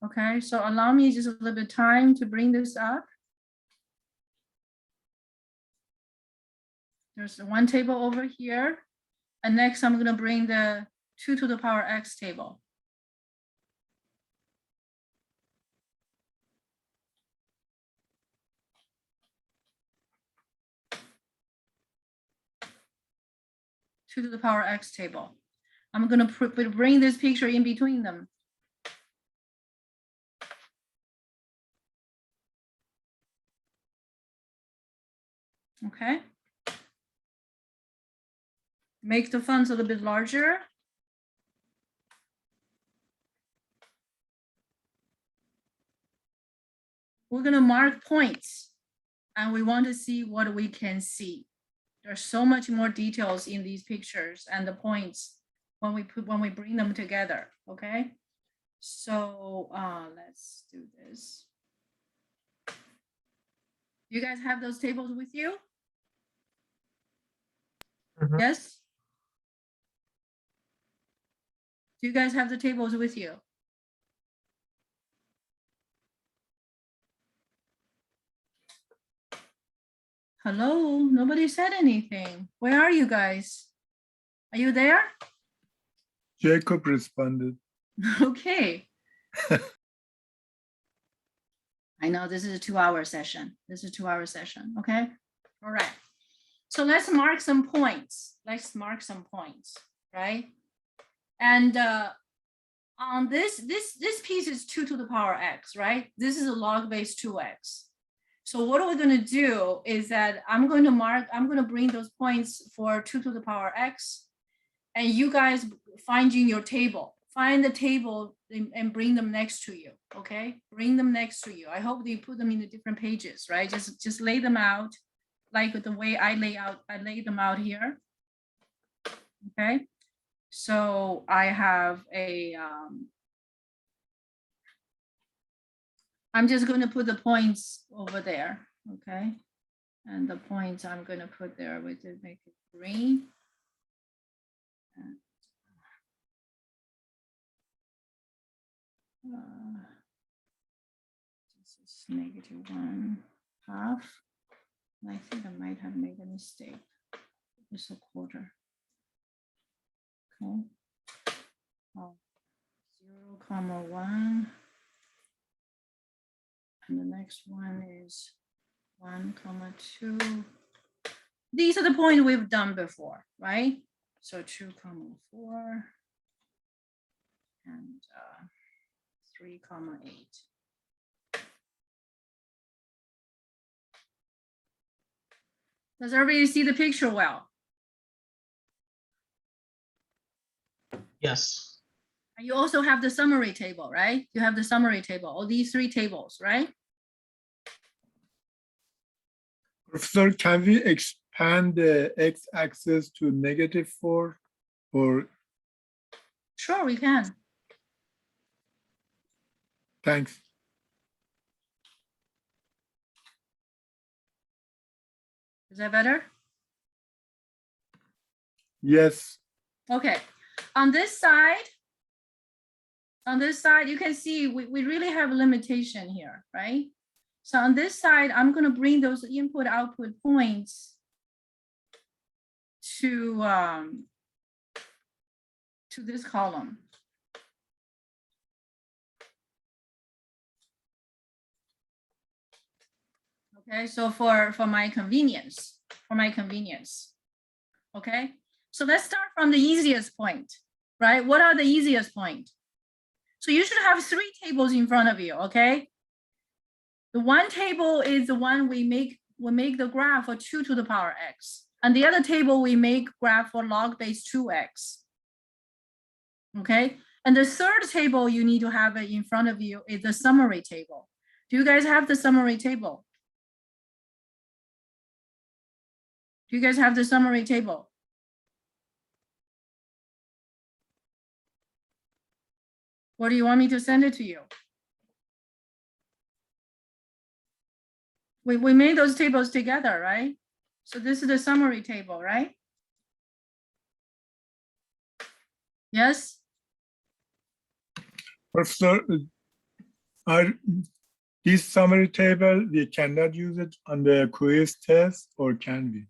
Okay, so allow me just a little bit of time to bring this up. There's one table over here. And next I'm gonna bring the 2 to the power x table. To the power x table. I'm going to bring this picture in between them. Okay. Make the fonts a little bit larger. We're going to mark points. and we want to see what we can see. There's so much more details in these pictures and the points when we bring them together, okay? So let's do this. You guys have those tables with you? Mhm. Yes? Do you guys have the tables with you? Hello, nobody said anything. Where are you guys? Are you there? Jacob responded. Okay. I know this is a 2-hour session. This is a 2-hour session, okay? All right. So let's mark some points. Let's mark some points, right? And on this piece is 2 to the power x, right? This is a log base 2x. So what we're going to do is that I'm going to bring those points for 2 to the power x, and you guys find in your table. Find the table and bring them next to you, okay? Bring them next to you. I hope they put them in the different pages, right? Just lay them out like the way I lay them out here, okay? So I have a, I'm just going to put the points over there, okay? And the points I'm going to put there, which is make it green. This is -1/2. And I think I might have made a mistake. It's a quarter. Okay. Oh, 0,1. And the next one is 1,2. These are the points we've done before, right? So 2,4 and 3,8. Does everybody see the picture well? Yes. And you also have the summary table, right? You have the summary table, all these 3 tables, right? Professor, can we expand the x-axis to -4 or Sure, we can. thanks? Is that better? Yes. Okay. On this side, you can see we really have a limitation here, right? So on this side, I'm going to bring those input output points to this column. Okay, so for my convenience, okay? So let's start from the easiest point, right? What are the easiest point? So you should have 3 tables in front of you, okay? The one table is the one we make the graph for 2 to the power x. And the other table we make graph for log base 2x. Okay, and the third table you need to have it in front of you is the summary table. Do you guys have the summary table? Do you guys have the summary table? Or do you want me to send it to you? We made those tables together, right? So this is the summary table, right? Yes? Professor, are this summary table, we cannot use it on the quiz test, or can we?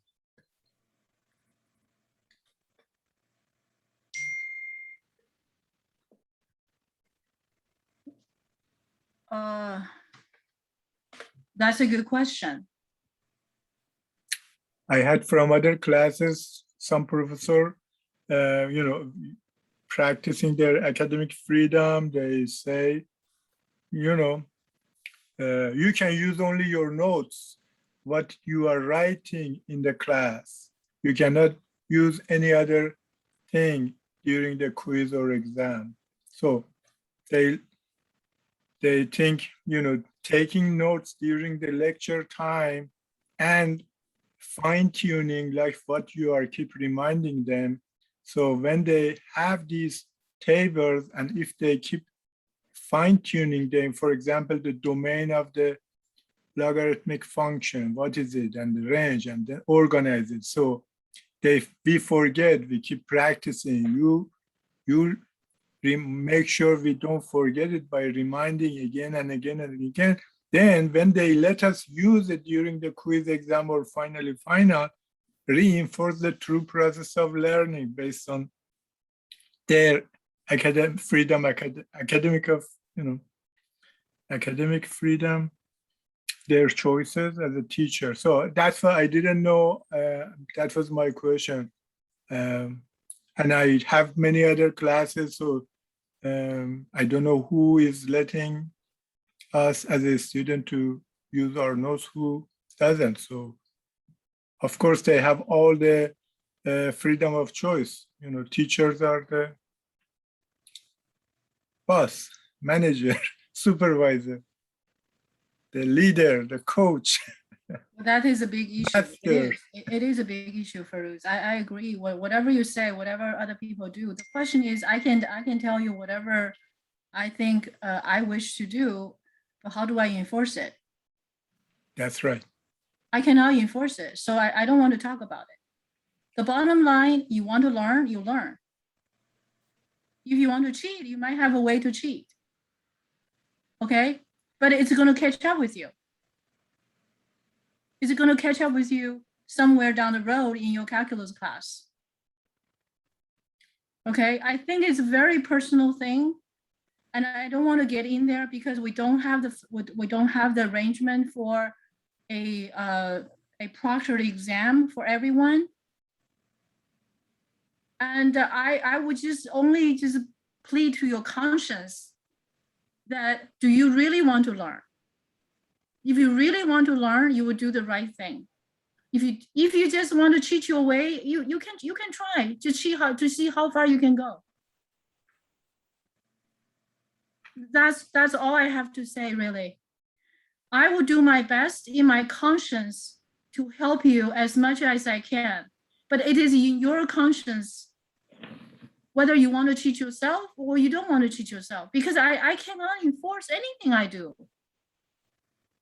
That's a good question. I had from other classes, some professor, practicing their academic freedom, they say, you can use only your notes, what you are writing in the class. You cannot use any other thing during the quiz or exam. So they think, taking notes during the lecture time and fine tuning, like what you are keep reminding them. So when they have these tables, and if they keep fine tuning them, for example, the domain of the logarithmic function, what is it, and the range, and then organize it. So we forget, we keep practicing. You make sure we don't forget it by reminding again and again and again. Then when they let us use it during the quiz exam or finally final, reinforce the true process of learning based on their academic freedom, academic freedom, their choices as a teacher. So that's why I didn't know, that was my question. And I have many other classes, so I don't know who is letting us as a student to use our notes, who doesn't. So of course they have all the freedom of choice. You know, teachers are the boss, manager, supervisor, the leader, the coach. That is a big issue. Master. It is a big issue, Farouz. I agree. Whatever you say, whatever other people do, the question is, I can tell you whatever I think I wish to do, but how do I enforce it? That's right. I cannot enforce it, so I don't want to talk about it. The bottom line, you want to learn, you learn. If you want to cheat, you might have a way to cheat. Okay, but it's going to catch up with you. Is it going to catch up with you somewhere down the road in your calculus class? Okay, I think it's a very personal thing, and I don't want to get in there because we don't have the arrangement for a proctored exam for everyone. And I would just plead to your conscience that, do you really want to learn? If you really want to learn, you will do the right thing. If you just want to cheat your way, you can try to see how far you can go. That's all I have to say, really. I will do my best in my conscience to help you as much as I can, but it is in your conscience whether you want to cheat yourself or you don't want to cheat yourself, because I cannot enforce anything I do.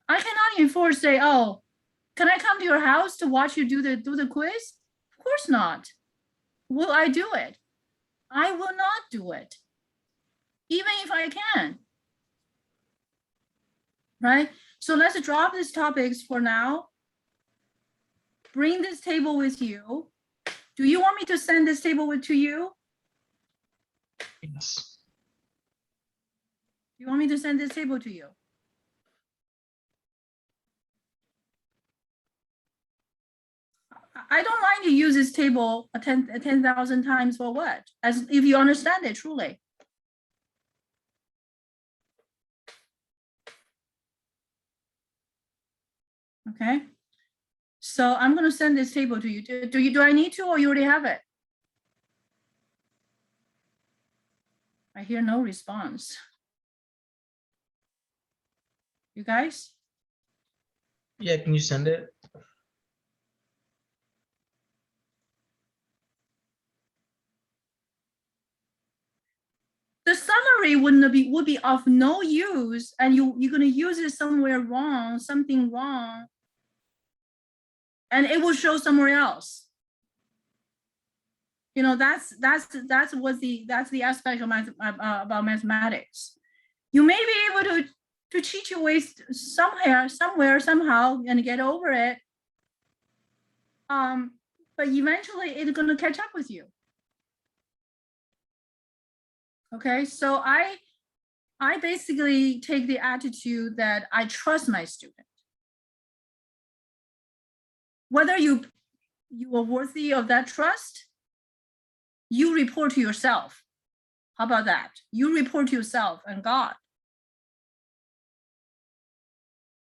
I cannot enforce, say, oh, can I come to your house to watch you do the quiz? Of course not. Will I do it? I will not do it, even if I can. Right? So let's drop these topics for now. Bring this table with you. Do you want me to send this table to you? Yes. Do you want me to send this table to you? I don't mind you use this table 10,000 times for what? As if you understand it truly. Okay. So I'm going to send this table to you. Do I need to, or you already have it? I hear no response. You guys? Yeah, can you send it? The summary would be of no use, and you're going to use it somewhere wrong, something wrong, and it will show somewhere else. You know, that's the aspect of about mathematics. You may be able to cheat your way somewhere, somehow, and get over it. But eventually it's going to catch up with you. Okay, so I basically take the attitude that I trust my student. Whether you are worthy of that trust, you report to yourself. How about that? You report to yourself and God.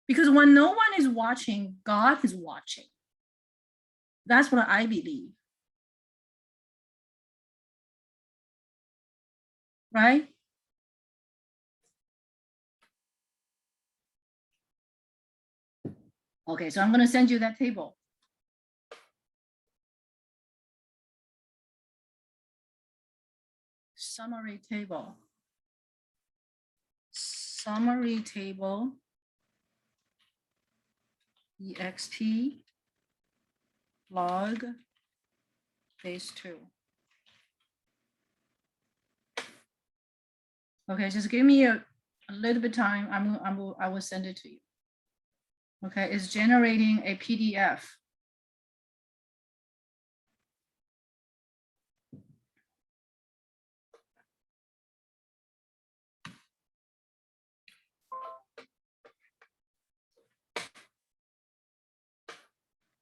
Because when no one is watching, God is watching. That's what I believe. Right? Okay, so I'm gonna send you that table. Summary table. Summary table. Exp Log Base 2. Okay, just give me a little bit time. I will send it to you. Okay, it's generating a PDF.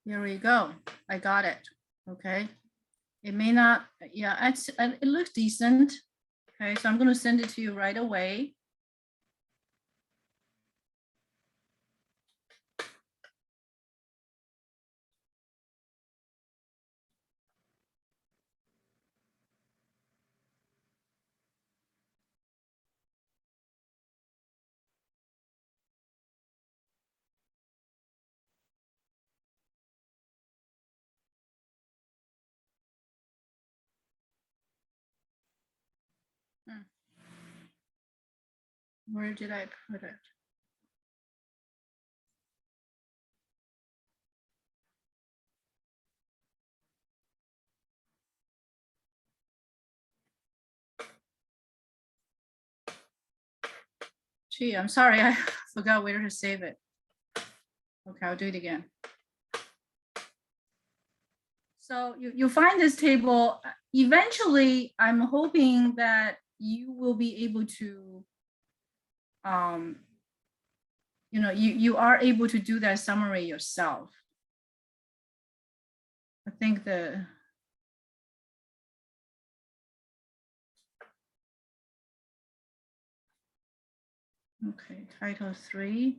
Here we go. I got it. Okay. It may not, yeah, it looks decent. Okay, so I'm going to send it to you right away. Where did I put it? Gee, I'm sorry, I forgot where to save it. Okay, I'll do it again. So you find this table. Eventually, I'm hoping that you will be able to, you are able to do that summary yourself. I think okay, title 3.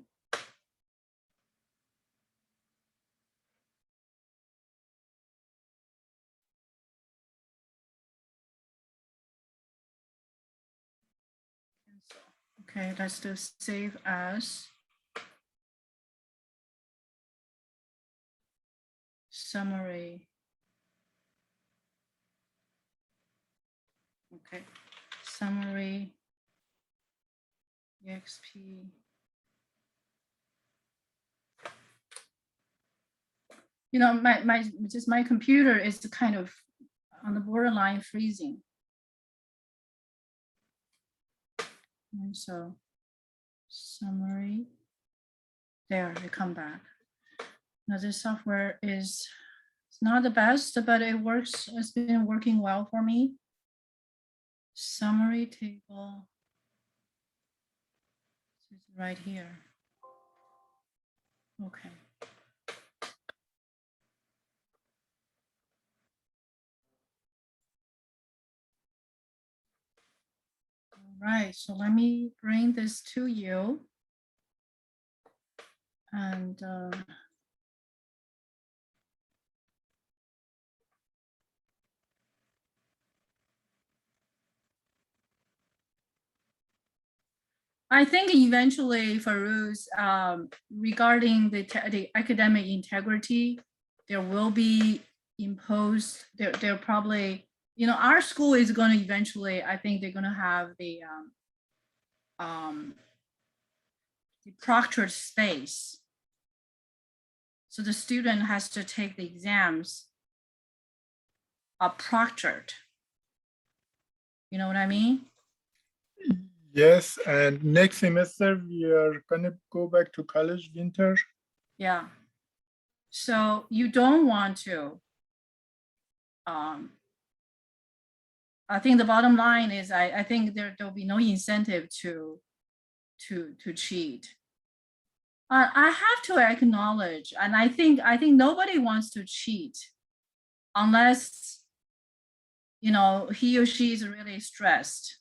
Okay, let's do save as summary. Okay, summary exp. You know, my computer is kind of on the borderline freezing. And so summary, there, they come back. Now this software is, it's not the best, but it works, it's been working well for me. Summary table, it's right here. Okay. All right, so let me bring this to you. And I think eventually, Farouz, regarding the academic integrity, there will be imposed, there probably, you know, our school is going to eventually, I think they're going to have the proctored space. So the student has to take the exams proctored. You know what I mean? Yes, and next semester we are gonna go back to college winter. Yeah. So you don't want to. I think the bottom line is I think there'll be no incentive to cheat. I have to acknowledge, and I think nobody wants to cheat unless, you know, he or she is really stressed.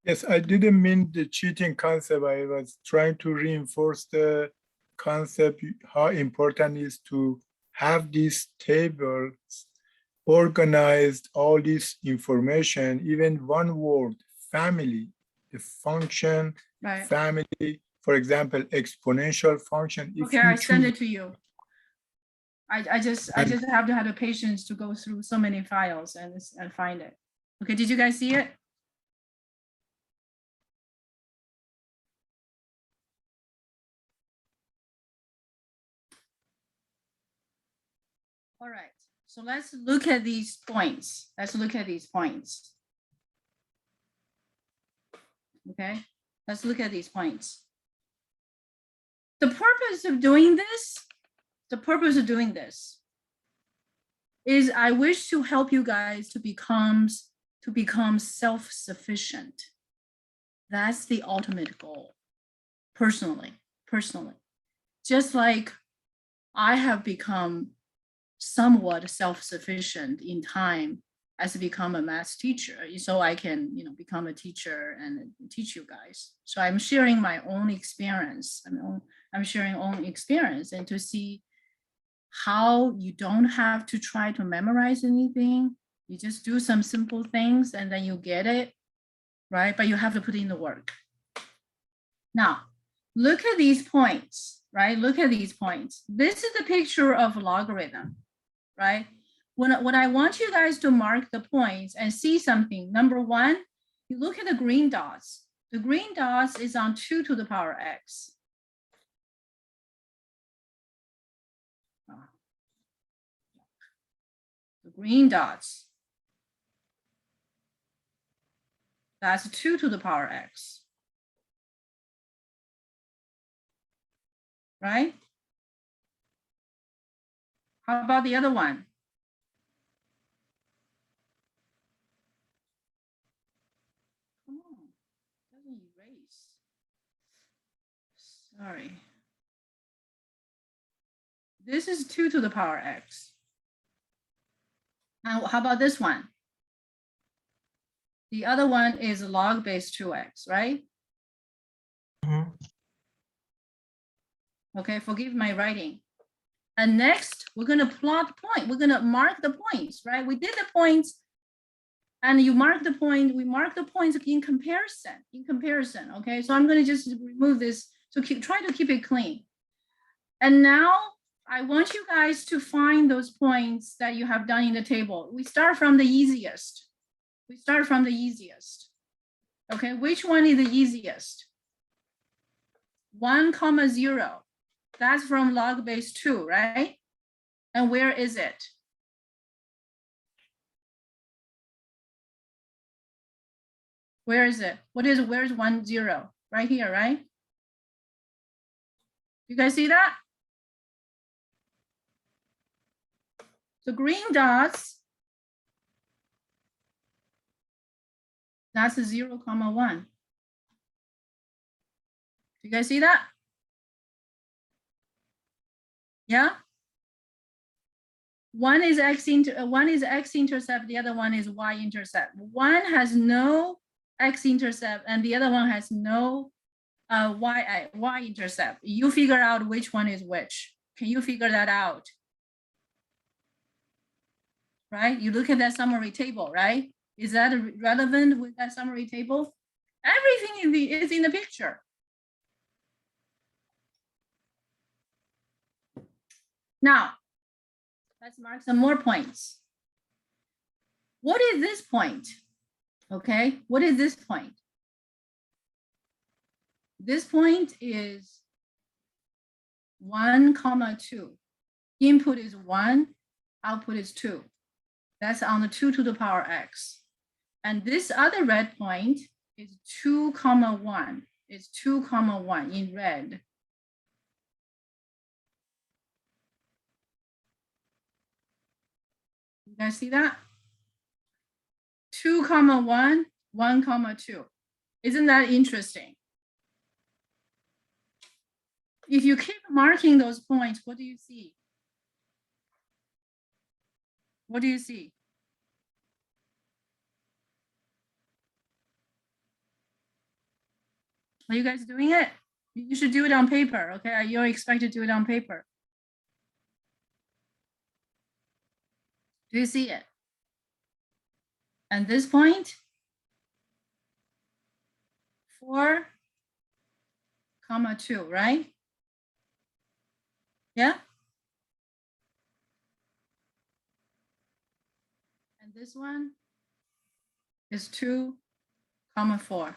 Yes, I didn't mean the cheating concept. I was trying to reinforce the concept, how important it is to have these tables organized, all this information, even one word, family. a function, Right. family, for example, exponential function. If Okay, you I send choose- it to you. I just have to have the patience to go through so many files and find it. Okay, did you guys see it? All right, so let's look at these points. Let's look at these points. Okay, let's look at these points. The purpose of doing this, is I wish to help you guys to become self-sufficient. That's the ultimate goal, personally. Just like I have become somewhat self-sufficient in time as I become a math teacher, so I can, become a teacher and teach you guys. So I'm sharing my own experience. I'm sharing own experience and to see how you don't have to try to memorize anything. You just do some simple things and then you get it, right? But you have to put in the work. Now, look at these points, right? Look at these points. This is the picture of a logarithm, right? When I want you guys to mark the points and see something, number one, you look at the green dots. The green dots is on 2 to the power x. The green dots, that's 2 to the power x, right? How about the other one? Come on, doesn't erase. Sorry. This is 2 to the power x. Now, how about this one? The other one is log base 2x, right? Mhm. Okay, forgive my writing. And next, we're gonna plot point. We're gonna mark the points, right? We did the points, and you mark the point. We mark the points in comparison. Okay, so I'm gonna just remove this to try to keep it clean. And now I want you guys to find those points that you have done in the table. We start from the easiest. Okay, which one is the easiest? 1, 0. That's from log base 2, right? And where is it? Where is it? Where's 1, 0? Right here, right? You guys see that? The green dots, that's a 0, 1. You guys see that? Yeah. One is x intercept, the other one is y intercept. One has no x intercept and the other one has no y intercept. You figure out which one is which. Can you figure that out? Right? You look at that summary table, right? Is that relevant with that summary table? Everything is in the picture. Now, let's mark some more points. What is this point? Okay, what is this point? This point is 1, 2. Input is 1, output is 2. That's on the 2 to the power x. And this other red point is 2, 1. It's 2, 1 in red. You guys see that? 2, 1, 1, 2. Isn't that interesting? If you keep marking those points, what do you see? What do you see? Are you guys doing it? You should do it on paper, okay? You're expected to do it on paper. Do you see it? And this point, 4, comma 2, right? Yeah. And this one is 2, comma 4.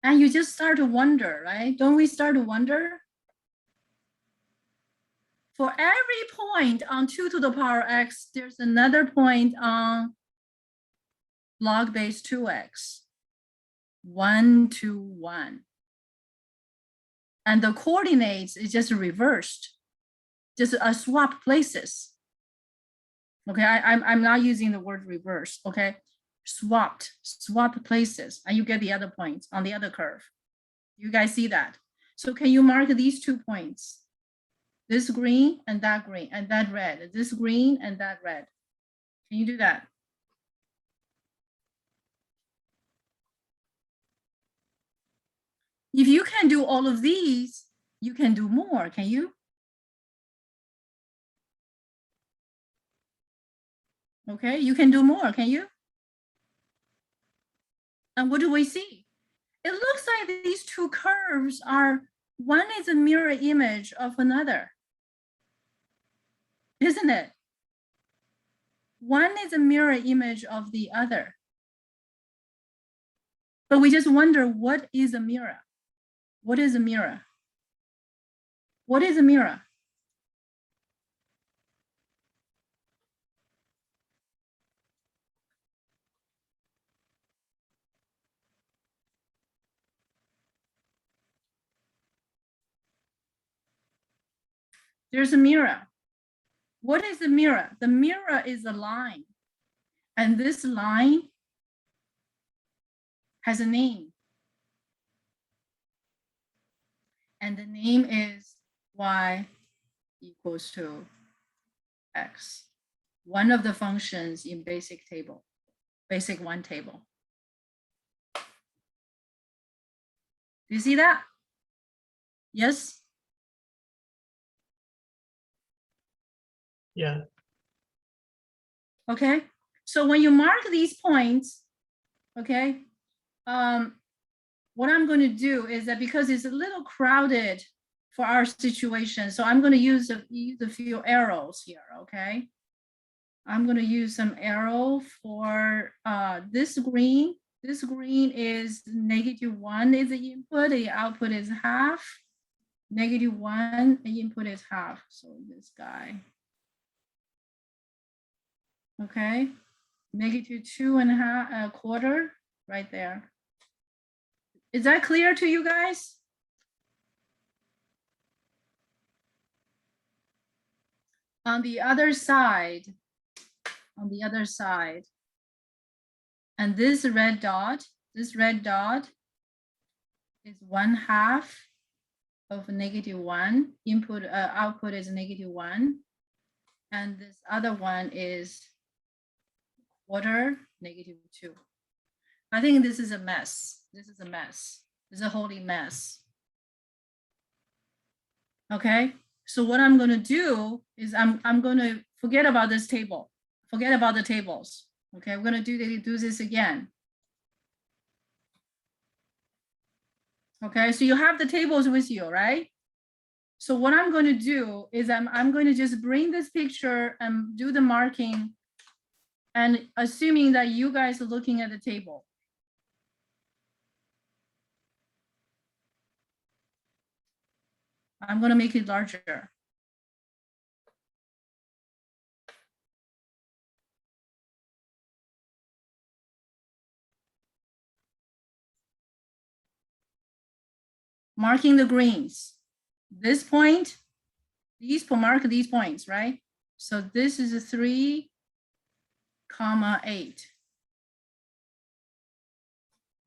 And you just start to wonder, right? Don't we start to wonder? For every point on 2 to the power x, there's another point on log base 2x, 1 to 1. And the coordinates is just reversed, just a swap places. Okay, I'm not using the word reverse, okay? Swap places, and you get the other points on the other curve. You guys see that? So can you mark these 2 points? This green and that red, this green and that red. Can you do that? If you can do all of these, you can do more, can you? Okay, you can do more, can you? And what do we see? It looks like these 2 curves are, one is a mirror image of another, isn't it? One is a mirror image of the other. But we just wonder, what is a mirror? What is a mirror? What is a mirror? There's a mirror. What is the mirror? The mirror is a line. And this line has a name. And the name is y equals to x. One of the functions in basic 1 table. Do you see that? Yes? Yeah. Okay. So when you mark these points, okay, what I'm going to do is that, because it's a little crowded for our situation, so I'm going to use a few arrows here, okay? I'm going to use some arrow for this green. This green is -1 is the input, the output is half. -1, the input is half, so this guy. Okay, -2.5 quarter right there. Is that clear to you guys? On the other side, and this red dot is 1/2 of -1, input output is -1, and this other one is quarter, -2. I think this is a mess. This is a mess. This is a holy mess. Okay, so what I'm going to do is I'm going to forget about this table. Forget about the tables. Okay, we're going to do this again. Okay, so you have the tables with you, right? So what I'm going to do is I'm going to just bring this picture and do the marking, and assuming that you guys are looking at the table. I'm going to make it larger. Marking the greens. This point, mark these points, right? So this is a 3, 8.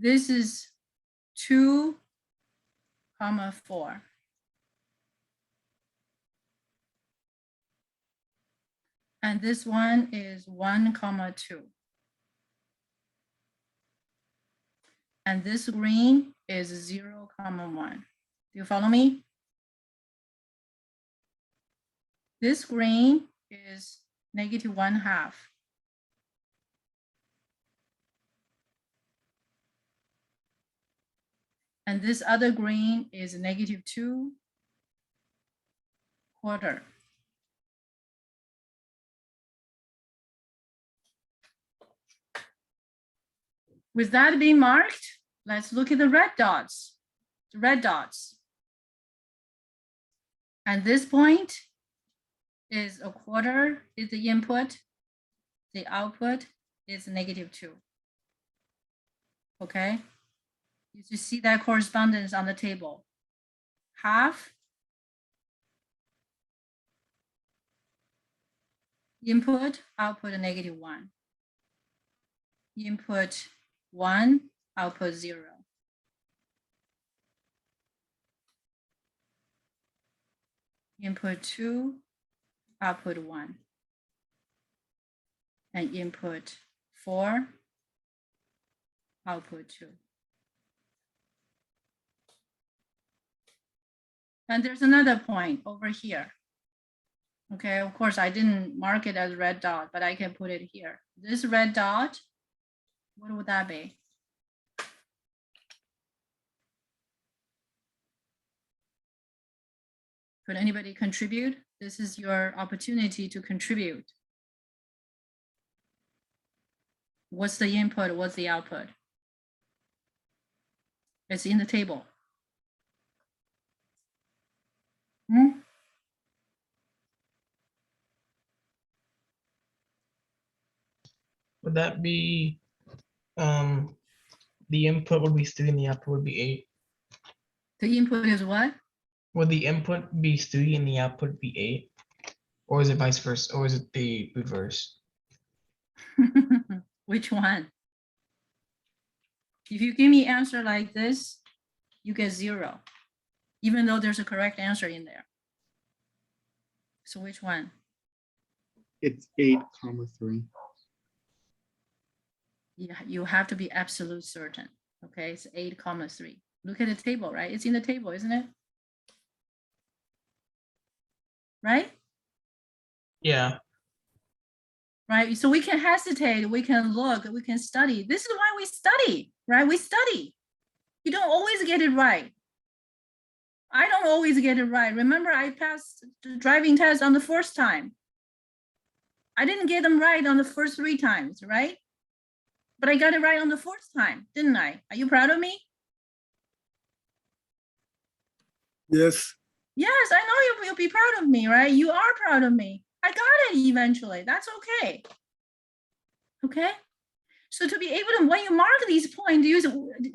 This is 2, 4. And this one is 1, 2. And this green is 0, 1. Do you follow me? This green is -1/2. And this other green is -2 quarter. With that being marked, let's look at the red dots. The red dots. And this point is a quarter is the input. The output is -2. Okay. You see that correspondence on the table. Half input, output -1. Input 1, output 0. Input 2, output 1. And input 4, output 2. And there's another point over here. Okay, of course, I didn't mark it as red dot, but I can put it here. This red dot, what would that be? Could anybody contribute? This is your opportunity to contribute. What's the input? What's the output? It's in the table. Would that be, the input would be 3 and the output would be 8? The input is what? Would the input be 3 and the output be 8? Or is it vice versa? Or is it the reverse? Which one? If you give me answer like this, you get 0, even though there's a correct answer in there. So which one? It's 8,3. Yeah, you have to be absolute certain. Okay, it's 8,3. Look at the table, right? It's in the table, isn't it? Right? Yeah. Right. So we can hesitate, we can look, we can study. This is why we study, right? We study. You don't always get it right. I don't always get it right. Remember, I passed the driving test on the first time. I didn't get them right on the first 3 times, right? But I got it right on the 4th time, didn't I? Are you proud of me? Yes. Yes, I know you'll be proud of me, right? You are proud of me. I got it eventually. That's okay. Okay. So to be able to, when you mark these points,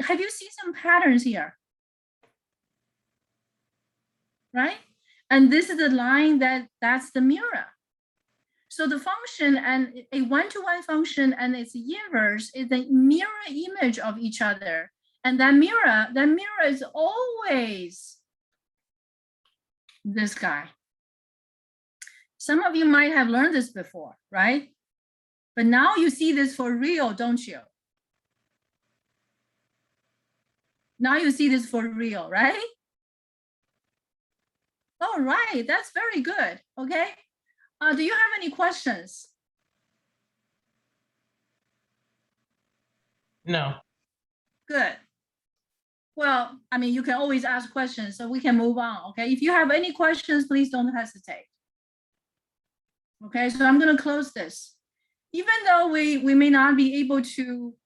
have you seen some patterns here? Right? And this is the line that's the mirror. So the function and a one-to-one function and its inverse is a mirror image of each other. And that mirror is always this guy. Some of you might have learned this before, right? But now you see this for real, don't you? Now you see this for real, right? All right, that's very good, okay? Do you have any questions? No. Good. Well, I mean, you can always ask questions, so we can move on, okay? If you have any questions, please don't hesitate. Okay, so I'm gonna close this. Even though we may not be able to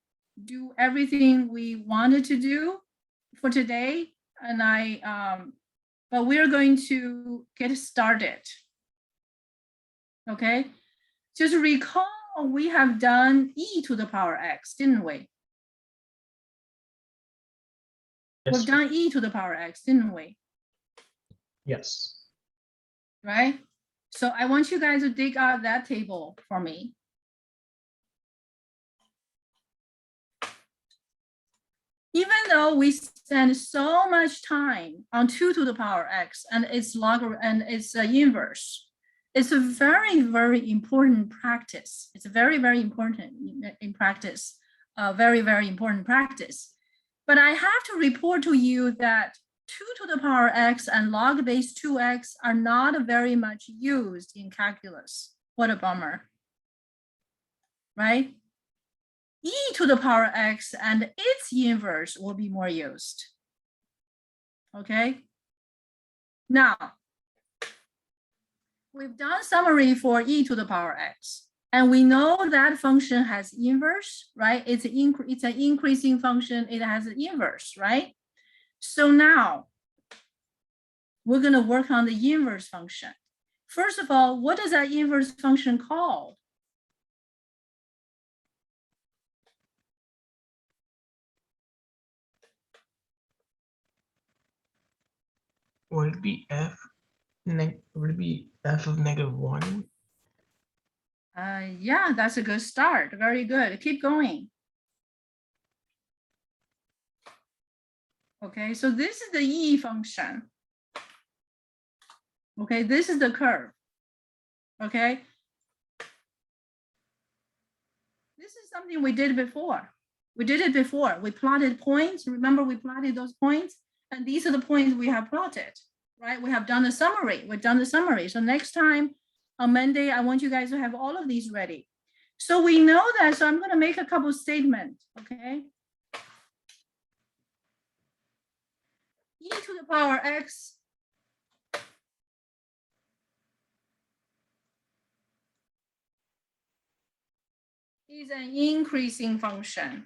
do everything we wanted to do for today, and but we're going to get started. Okay, just recall we have done e to the power x, didn't we? Yes. We've done e to the power x, didn't we? Yes. Right? So I want you guys to dig out that table for me. Even though we spend so much time on 2 to the power x and its logarithm and its inverse, it's a very, very important practice. It's very, very important in practice, very, very important practice. But I have to report to you that 2 to the power x and log base 2x are not very much used in calculus. What a bummer, right? E to the power x and its inverse will be more used. Okay. Now, we've done summary for e to the power x, and we know that function has inverse, right? It's an increasing function. It has an inverse, right? So now we're going to work on the inverse function. First of all, what is that inverse function called? Would it be would it be f of -1? Yeah, that's a good start. Very good. Keep going. Okay, so this is the e function. Okay, this is the curve. Okay. This is something we did before. We did it before. We plotted points. Remember, we plotted those points, and these are the points we have plotted, right? We have done the summary. We've done the summary. So next time on Monday, I want you guys to have all of these ready. So we know that. So I'm going to make a couple statements. Okay. E to the power x is an increasing function.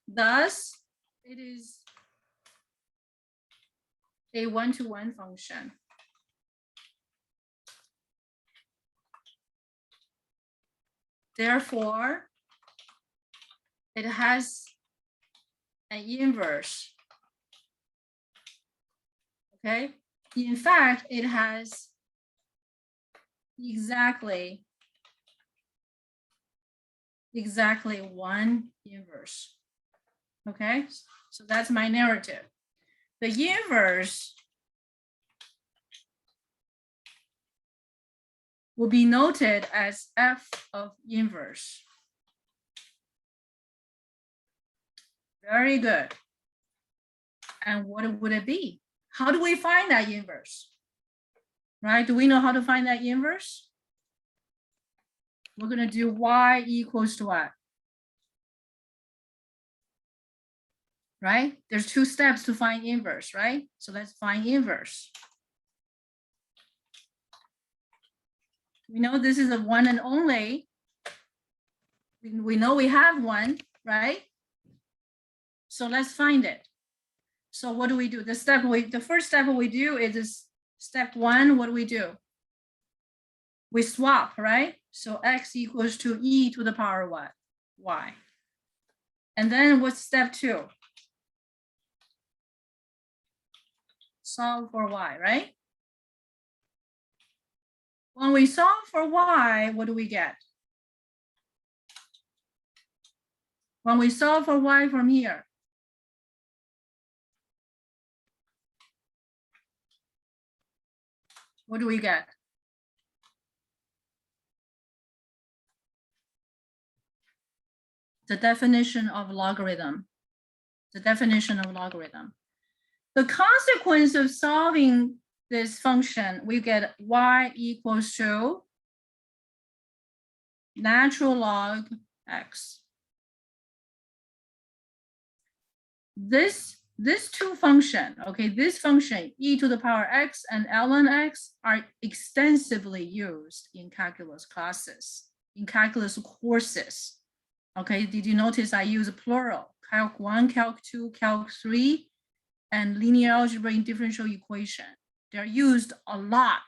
Thus, it is a one-to-one function. Therefore, it has an inverse. Okay. In fact, it has exactly one inverse. Okay, so that's my narrative. The inverse will be noted as f of inverse. Very good. And what would it be? How do we find that inverse? Right? Do we know how to find that inverse? We're going to do y equals to what? Right? There's two steps to find inverse, right? So let's find inverse. We know this is a one and only. We know we have one, right? So let's find it. So what do we do? The first step we do is step one. What do we do? We swap, right? So x equals to e to the power what? Y. And then what's step two? Solve for y, right? When we solve for y, what do we get? When we solve for y from here, what do we get? The definition of logarithm. The definition of logarithm. The consequence of solving this function, we get y equals to natural log x. This two function, okay, this function e to the power x and ln x are extensively used in calculus classes, in calculus courses. Okay, did you notice I use plural? Calc 1, Calc 2, Calc 3, and linear algebra in differential equation. They're used a lot.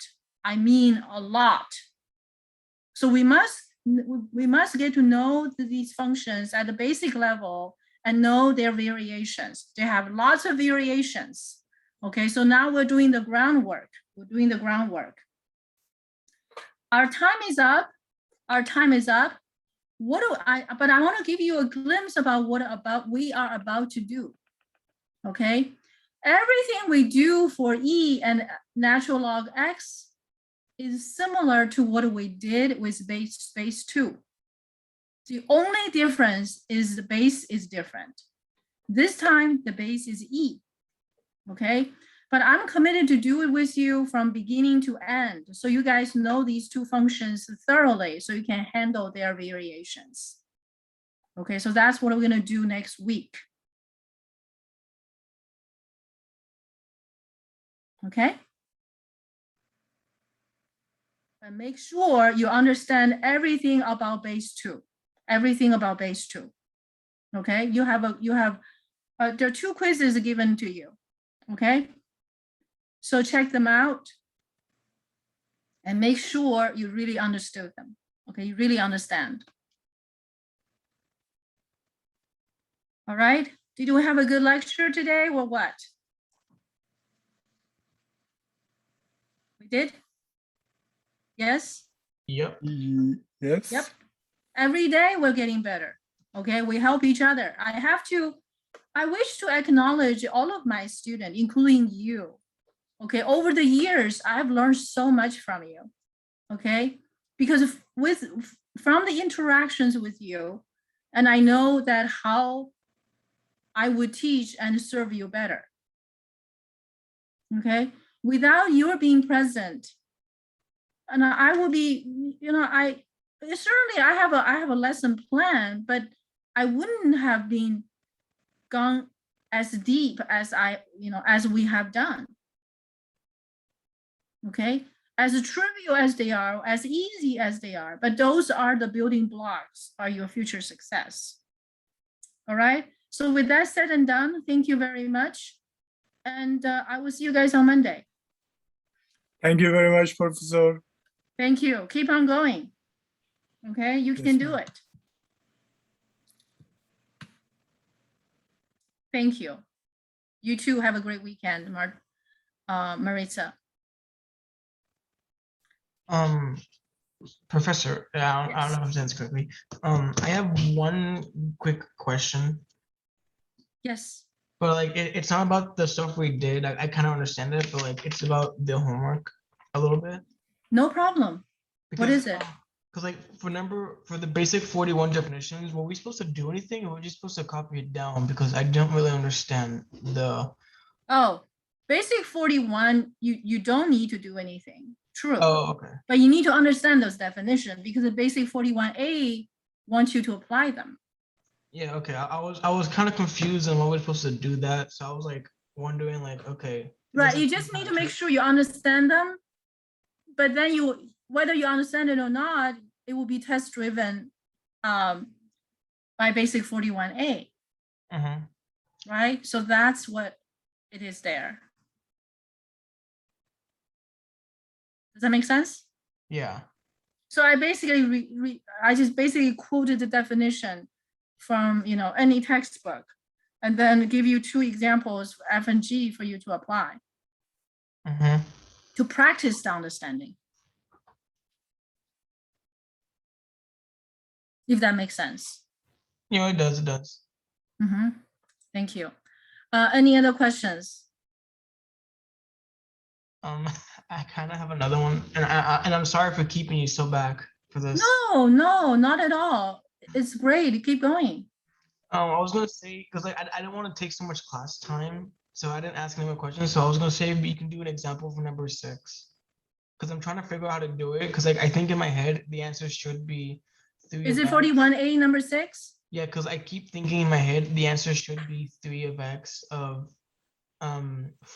I mean a lot. So we must get to know these functions at the basic level and know their variations. They have lots of variations. Okay, so now we're doing the groundwork. We're doing the groundwork. Our time is up. Our time is up. But I want to give you a glimpse about what we are about to do. Okay, everything we do for e and natural log x is similar to what we did with base 2. The only difference is the base is different. This time the base is e. Okay, but I'm committed to do it with you from beginning to end, so you guys know these two functions thoroughly, so you can handle their variations. Okay, so that's what we're going to do next week. Okay? And make sure you understand everything about base 2. Everything about base 2. Okay? There are 2 quizzes given to you. Okay? So check them out and make sure you really understood them. Okay, you really understand. All right. Did we have a good lecture today or what? We did? Yes? Yep. Yes. Yep. Every day we're getting better. Okay, we help each other. I wish to acknowledge all of my students, including you. Okay, over the years, I've learned so much from you. Okay, because from the interactions with you, and I know that how I would teach and serve you better. Okay, without your being present, and I will be, certainly I have a lesson plan, but I wouldn't have been gone as deep as as we have done. Okay, as trivial as they are, as easy as they are, but those are the building blocks of your future success. All right. So with that said and done, thank you very much. And I will see you guys on Monday. Thank you very much, Professor. Thank you. Keep on going. Okay, you can do ma'am. it. Thank you. You too have a great weekend, Maritza. Professor, I don't know if I'm saying this correctly. I have one quick question, Yes. but like it's not about the stuff we did. I kind of understand it, but like it's about the homework a little bit. No problem. What is it? Because like for the basic 41 definitions, were we supposed to do anything, or were we just supposed to copy it down? Because I don't really understand the. Oh, basic 41, you don't need to do anything. True. Oh, okay. But you need to understand those definitions because the basic 41A wants you to apply them. Yeah, okay. I was kind of confused on what we're supposed to do that. So I was like wondering, like, okay. Right. You just need to make sure you understand them. But then whether you understand it or not, it will be test driven by basic 41A. Right. So that's what it is there. Does that make sense? Yeah. So I basically I just basically quoted the definition from any textbook, and then give you 2 examples for F and G for you to apply to practice the understanding. If that makes sense. Yeah, it does. It does. Thank you. Any other questions? I kind of have another one, and I'm sorry for keeping you so back for this. No, not at all. It's great. Keep going. I was gonna say, because like I didn't want to take so much class time, so I didn't ask any more questions. So I was gonna say you can do an example for number 6, because I'm trying to figure out how to do it. Because like I think in my head the answer should be 3. Is it 41A number 6? Yeah, because I keep thinking in my head the answer should be 3 of x of